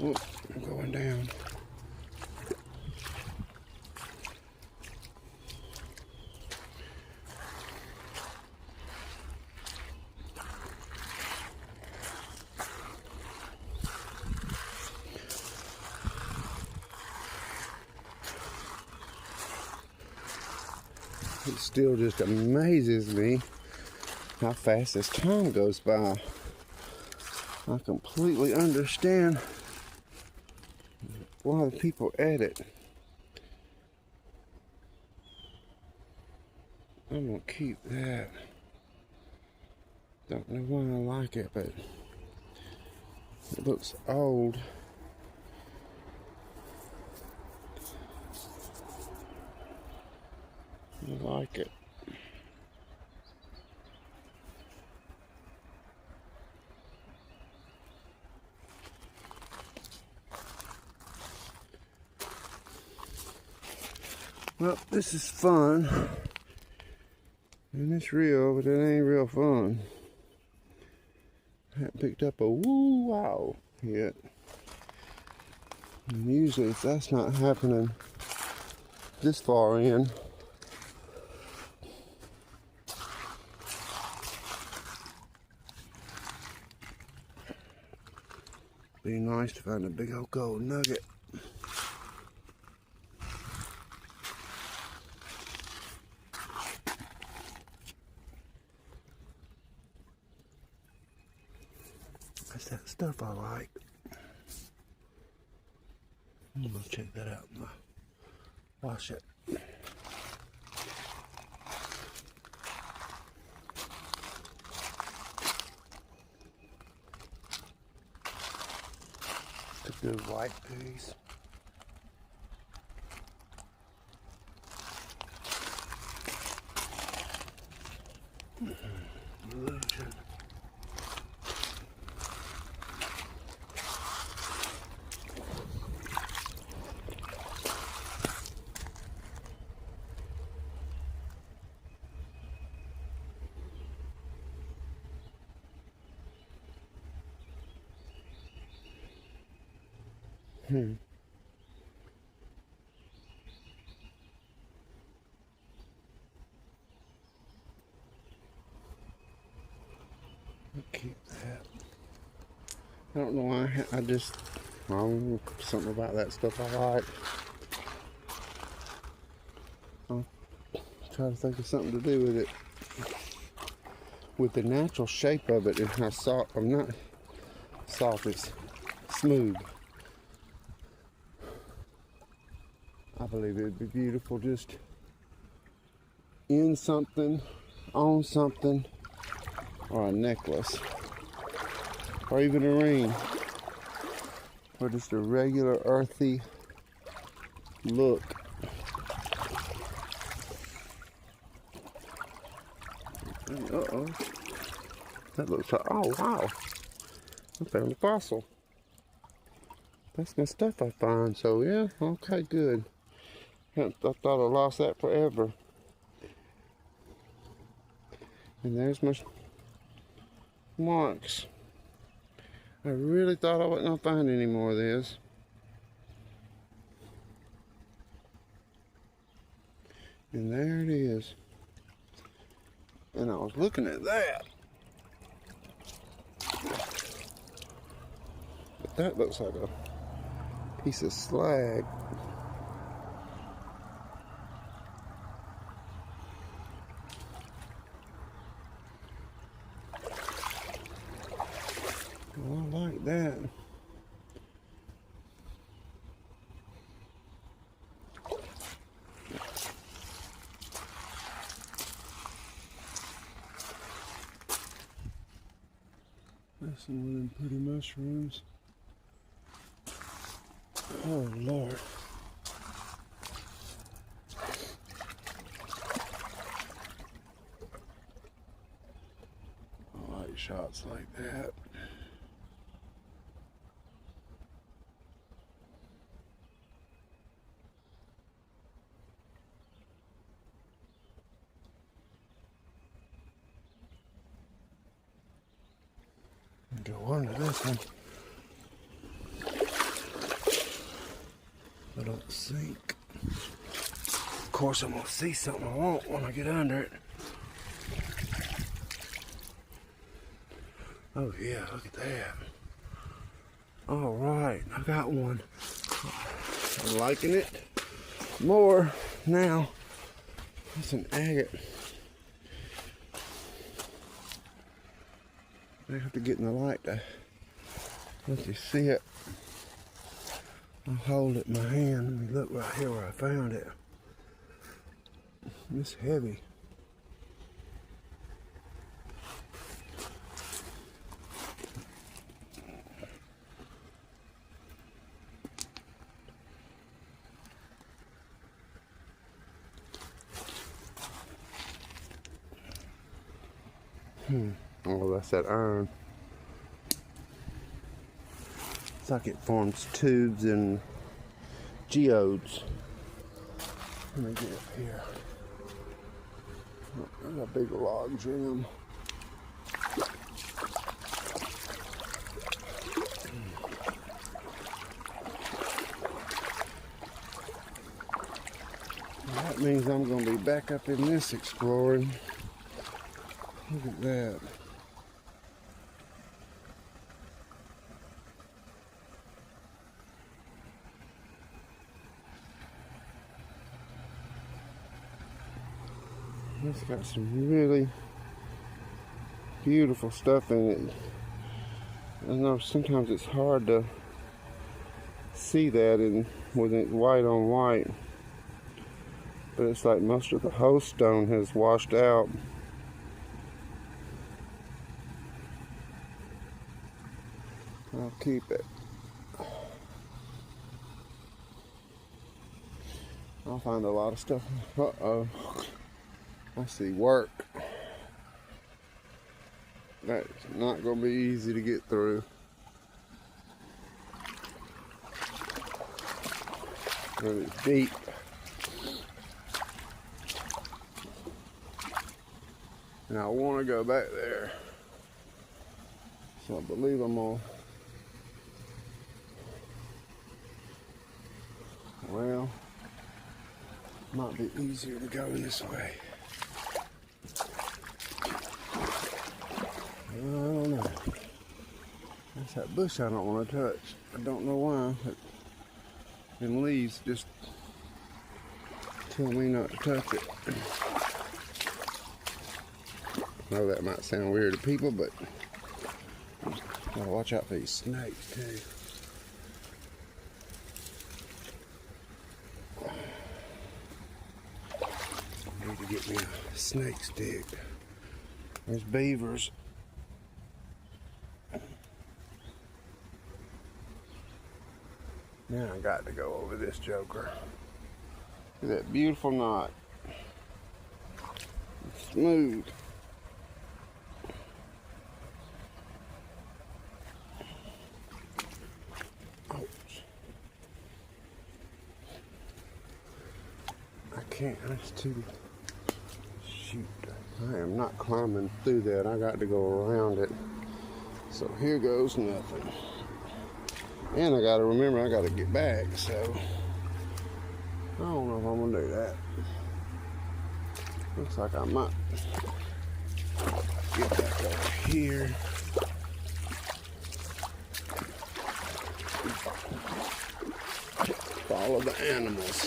Oh, I'm going down. It still just amazes me how fast this time goes by. I completely understand why the people at it. I'm gonna keep that. Don't know why I like it, but it looks old. I like it. Well, this is fun, and it's real, but it ain't real fun. I haven't picked up a woo-wow yet. And usually if that's not happening this far in, be nice to find a big old gold nugget. That's that stuff I like. I'm gonna check that out and wash it. Good white piece. Illusion. I'll keep that. I don't know why. I just, something about that stuff I like. I'll try to think of something to do with it. With the natural shape of it and how soft, I'm not soft, it's smooth. I believe it would be beautiful just in something, on something, or a necklace, or even a ring, or just a regular earthy look. Uh-oh. That looks like, oh wow, I found a fossil. That's my stuff I find, so yeah, okay, good. I thought I lost that forever. And there's my marks. I really thought I wasn't gonna find any more of this. And there it is. And I was looking at that. But that looks like a piece of slag. I like that. That's some of them pretty mushrooms. Oh Lord. I like shots like that. Go under this one. I don't sink. Of course, I'm gonna see something I want when I get under it. Oh yeah, look at that. All right, I got one. I'm liking it more now. It's an agate. I have to get in the light to let you see it. I'll hold it in my hand. Let me look right here where I found it. It's heavy. Oh, that's that iron. It's like it forms tubes and geodes. Let me get up here. Oh, there's a big log jam. Well, that means I'm going to be back up in this exploring. Look at that. It's got some really beautiful stuff in it. I know sometimes it's hard to see that with it white on white, but it's like most of the host stone has washed out. I'll keep it. I'll find a lot of stuff. Uh-oh. I see work. That's not going to be easy to get through. And it's deep. And I want to go back there. So I believe I'm on. Well, might be easier to go this way. I don't know. That's that bush I don't want to touch. I don't know why. And leaves just tell me not to touch it. I know that might sound weird to people, but gotta watch out for these snakes too. I need to get me a snake stick. There's beavers. Now I got to go over this joker. Look at that beautiful knot. It's smooth. Ouch. I can't, that's too, shoot. I am not climbing through that. I got to go around it. So here goes nothing. And I gotta remember I gotta get back, so I don't know if I'm gonna do that. Looks like I might get back over here. Follow the animals.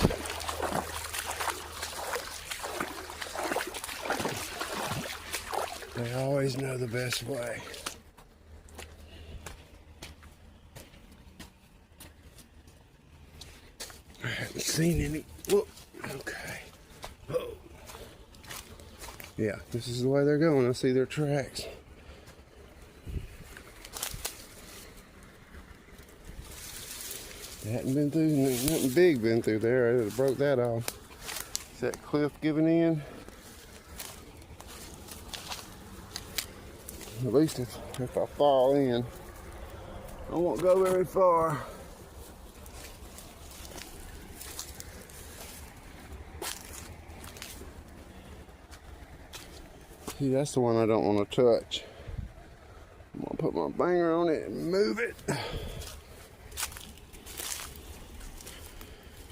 They always know the best way. I haven't seen any. Whoop. Okay. Oh. Yeah, this is the way they're going. I see their tracks. They hadn't been through, nothing big been through there. I would have broke that off. Is that cliff giving in? At least if I fall in, I won't go very far. See, that's the one I don't want to touch. I'm gonna put my finger on it and move it.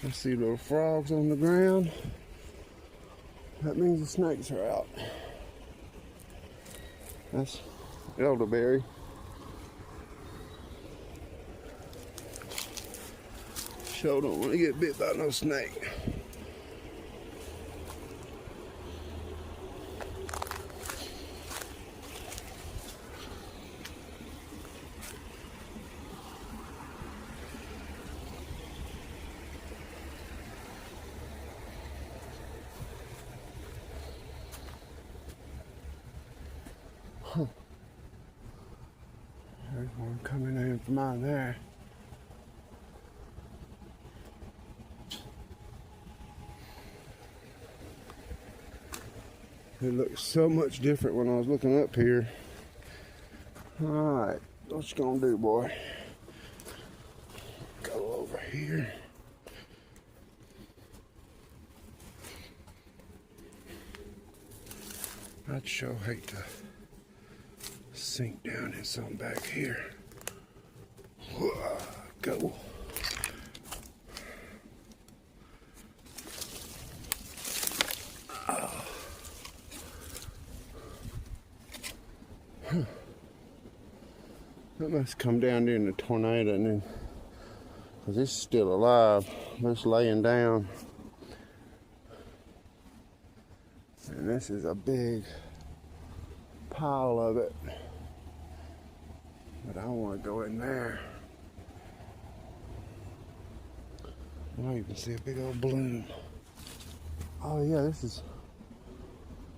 I see little frogs on the ground. That means the snakes are out. That's elderberry. Sure don't want to get bit by no snake. Huh. There's one coming in from out there. It looks so much different when I was looking up here. Alright, what you gonna do, boy? Go over here. I'd sure hate to sink down in something back here. Go. That must come down during the tornado, and then, because it's still alive, it's laying down. And this is a big pile of it. But I want to go in there. Oh, you can see a big old bloom. Oh yeah, this is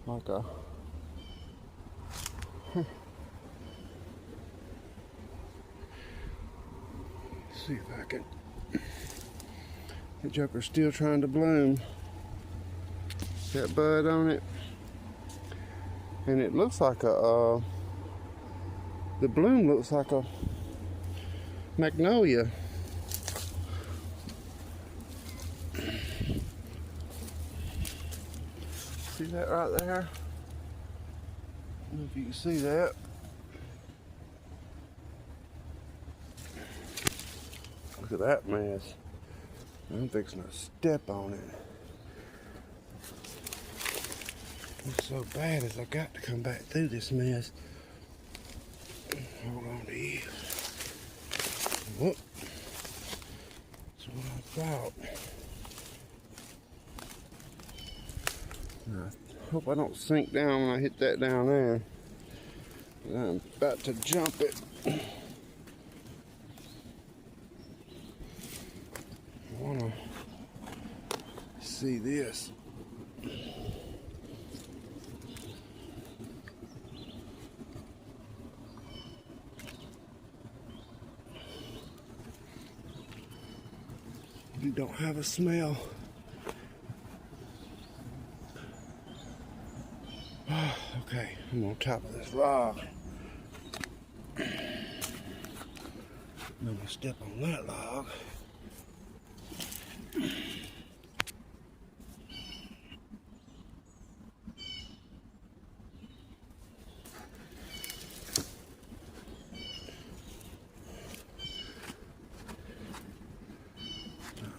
like a see if I can That joker's still trying to bloom. That bud on it. And it looks like a, the bloom looks like a magnolia. See that right there? I don't know if you can see that. Look at that mess. I'm fixing to step on it. It's so bad as I got to come back through this mess. Hold on to you. Whoop. That's what I thought. I hope I don't sink down when I hit that down there. I'm about to jump it. I want to see this. You don't have a smell. Okay, I'm on top of this log. I'm gonna step on that log.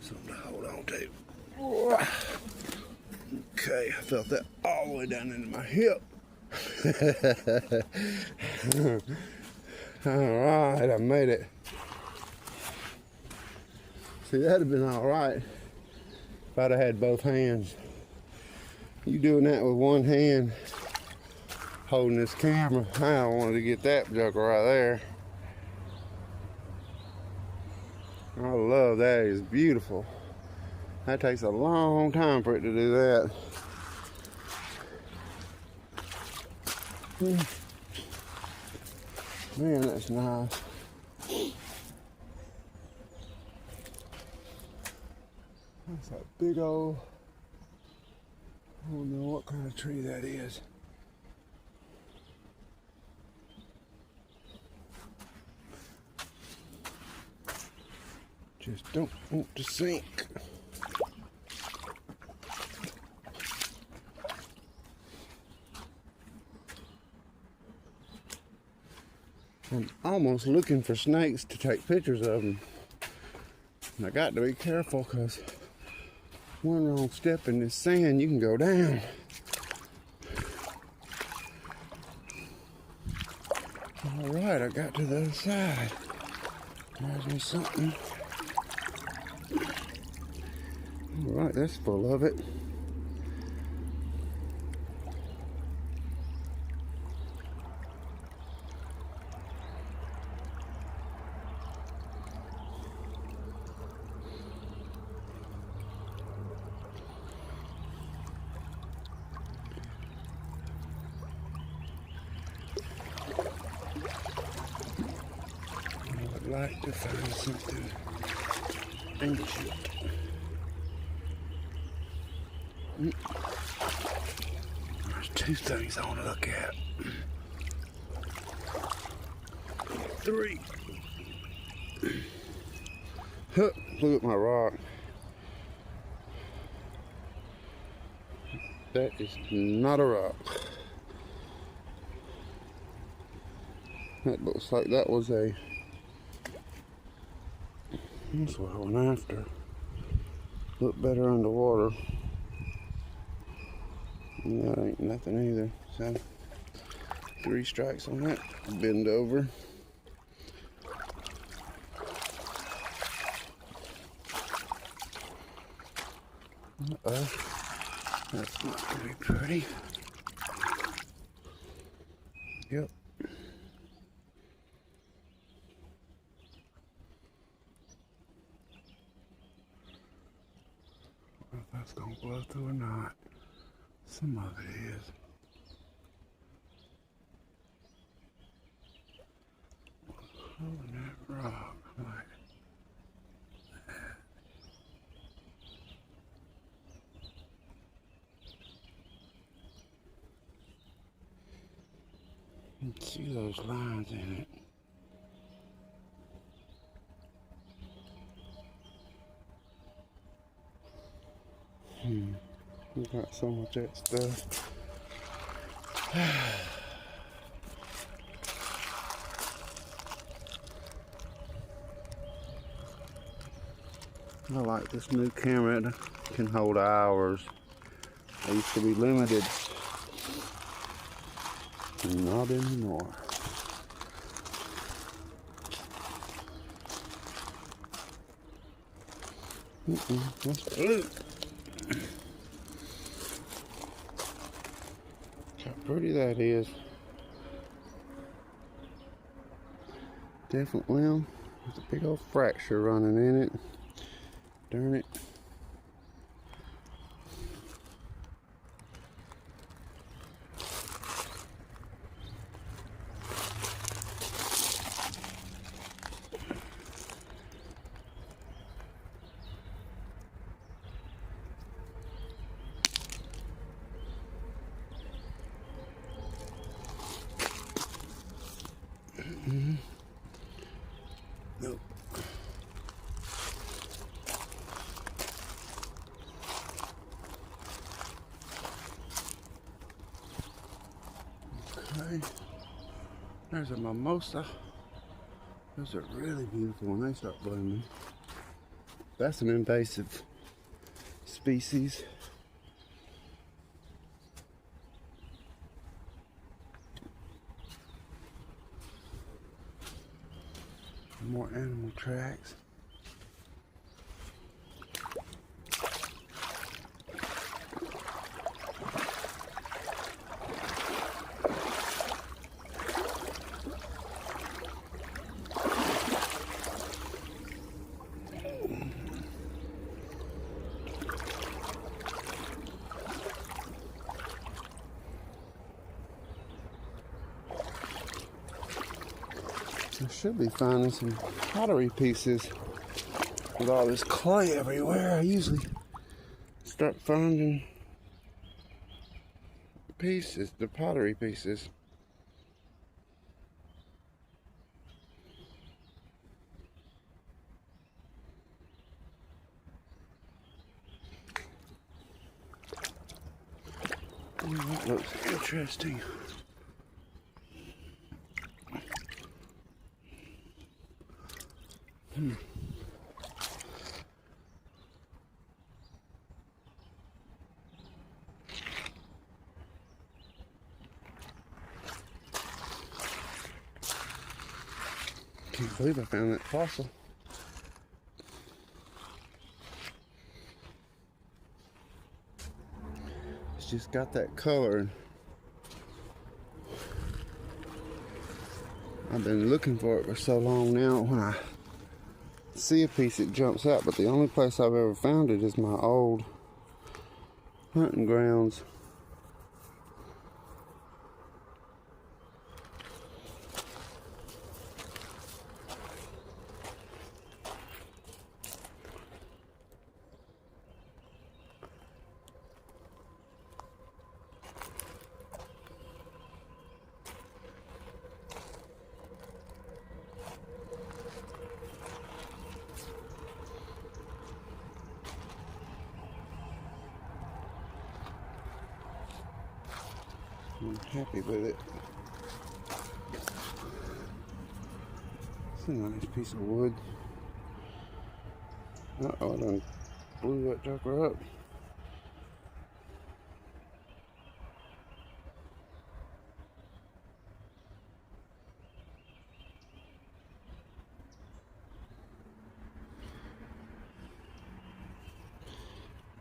Something to hold on to. Okay, I felt that all the way down into my hip. Alright, I made it. See, that'd have been alright if I'd have had both hands. You doing that with one hand, holding this camera. I wanted to get that joker right there. I love that. It's beautiful. That takes a long time for it to do that. Man, that's nice. That's a big old, I don't know what kind of tree that is. Just don't want to sink. I'm almost looking for snakes to take pictures of them. And I got to be careful because one wrong step in this sand, you can go down. All right, I got to the other side. There's me something. All right, that's full of it. I would like to find something ancient. There's two things I want to look at. Three. Look at my rock. That is not a rock. That looks like that was a... That's what I went after. Look better underwater. And that ain't nothing either. So, 3 strikes on that. Bend over. Uh-oh. That's not going to be pretty. Yep. I don't know if that's going to blow through or not. Some of it is. Holding that rock like that. You can see those lines in it. We got so much of that stuff. I like this new camera. It can hold hours. I used to be limited. Not anymore. That's blue. How pretty that is. Different limb. There's a big old fracture running in it. Darn it. Nope. Okay. There's a mimosa. Those are really beautiful when they start blooming. That's an invasive species. More animal tracks. I should be finding some pottery pieces with all this clay everywhere. I usually start finding pieces, the pottery pieces. Oh, that looks interesting. Can't believe I found that fossil. It's just got that color. I've been looking for it for so long now. When I see a piece, it jumps out, but the only place I've ever found it is my old hunting grounds. I'm happy with it. It's a nice piece of wood. Uh-oh, I done blew that joker up.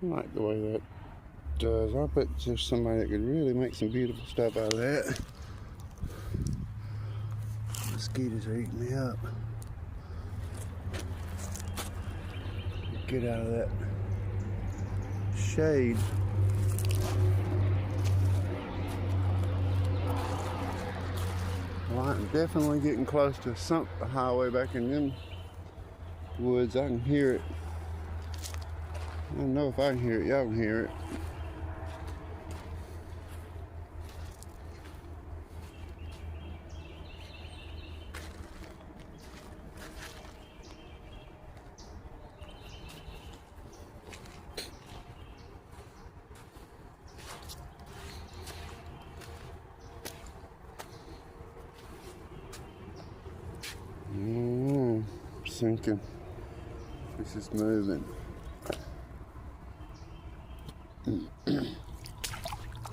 I like the way that does. I bet there's somebody that could really make some beautiful stuff out of that. Mosquitoes are eating me up. Get out of that shade. Well, I'm definitely getting close to a highway back in them woods. I can hear it. I don't know if I can hear it. Y'all can hear it. sinking. This is moving.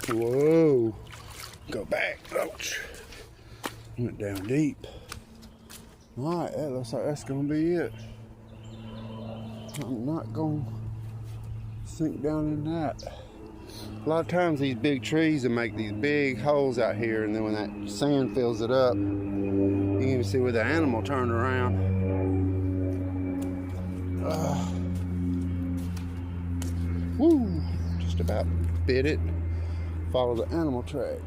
Whoa. Go back. Ouch. Went down deep. Alright, that looks like that's going to be it. I'm not going to sink down in that. A lot of times these big trees will make these big holes out here, and then when that sand fills it up, you can even see where the animal turned around. Woo! Just about bit it. Follow the animal track.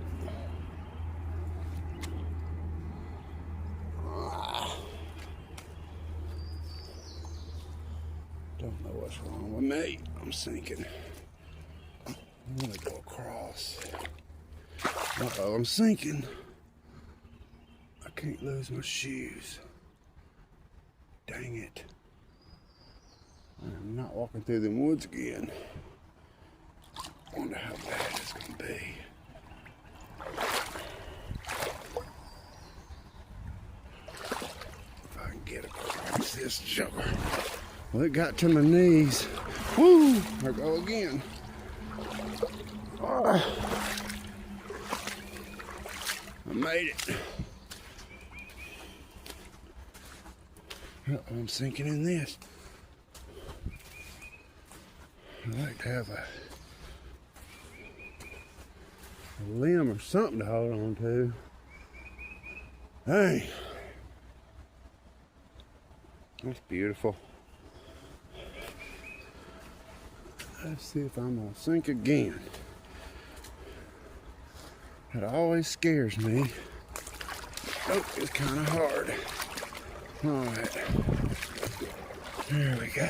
Don't know what's wrong with me. I'm sinking. I'm gonna go across. Uh-oh, I'm sinking. I can't lose my shoes. Dang it. I'm not walking through the woods again. Wonder how bad it's gonna be. If I can get across this joker. Well, it got to my knees. Woo! There I go again. I made it. I'm sinking in this. I like to have a limb or something to hold on to. Hey, that's beautiful. Let's see if I'm gonna sink again. That always scares me. Oh, it's kind of hard. All right, there we go.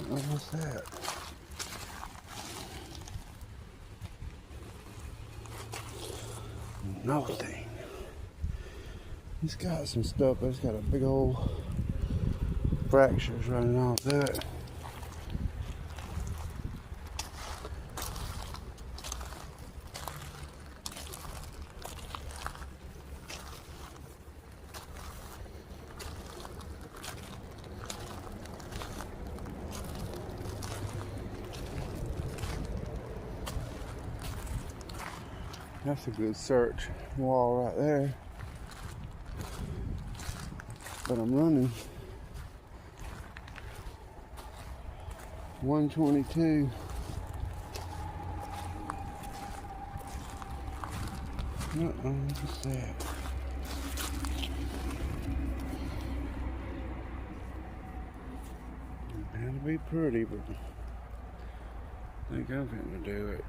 What's that? Nothing. He's got some stuff, but it's got a big old fractures running off that. That's a good search wall right there. But I'm running 122. What's that? That'll be pretty, but I think I'm going to do it.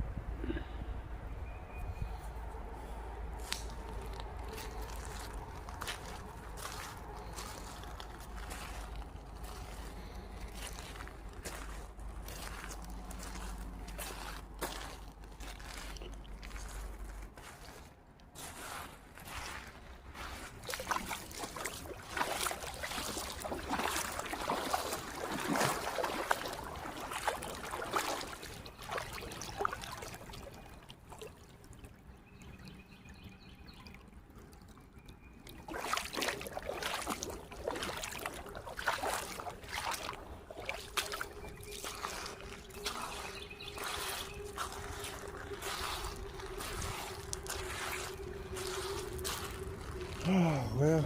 Oh, well,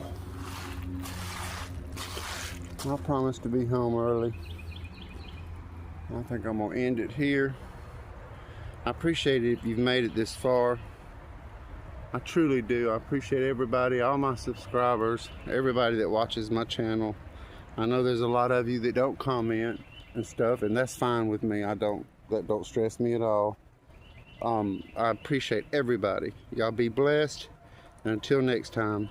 I promised to be home early. I think I'm gonna end it here. I appreciate it if you've made it this far. I truly do. I appreciate everybody, all my subscribers, everybody that watches my channel. I know there's a lot of you that don't comment and stuff, and that's fine with me. That don't stress me at all. I appreciate everybody. Y'all be blessed. And until next time,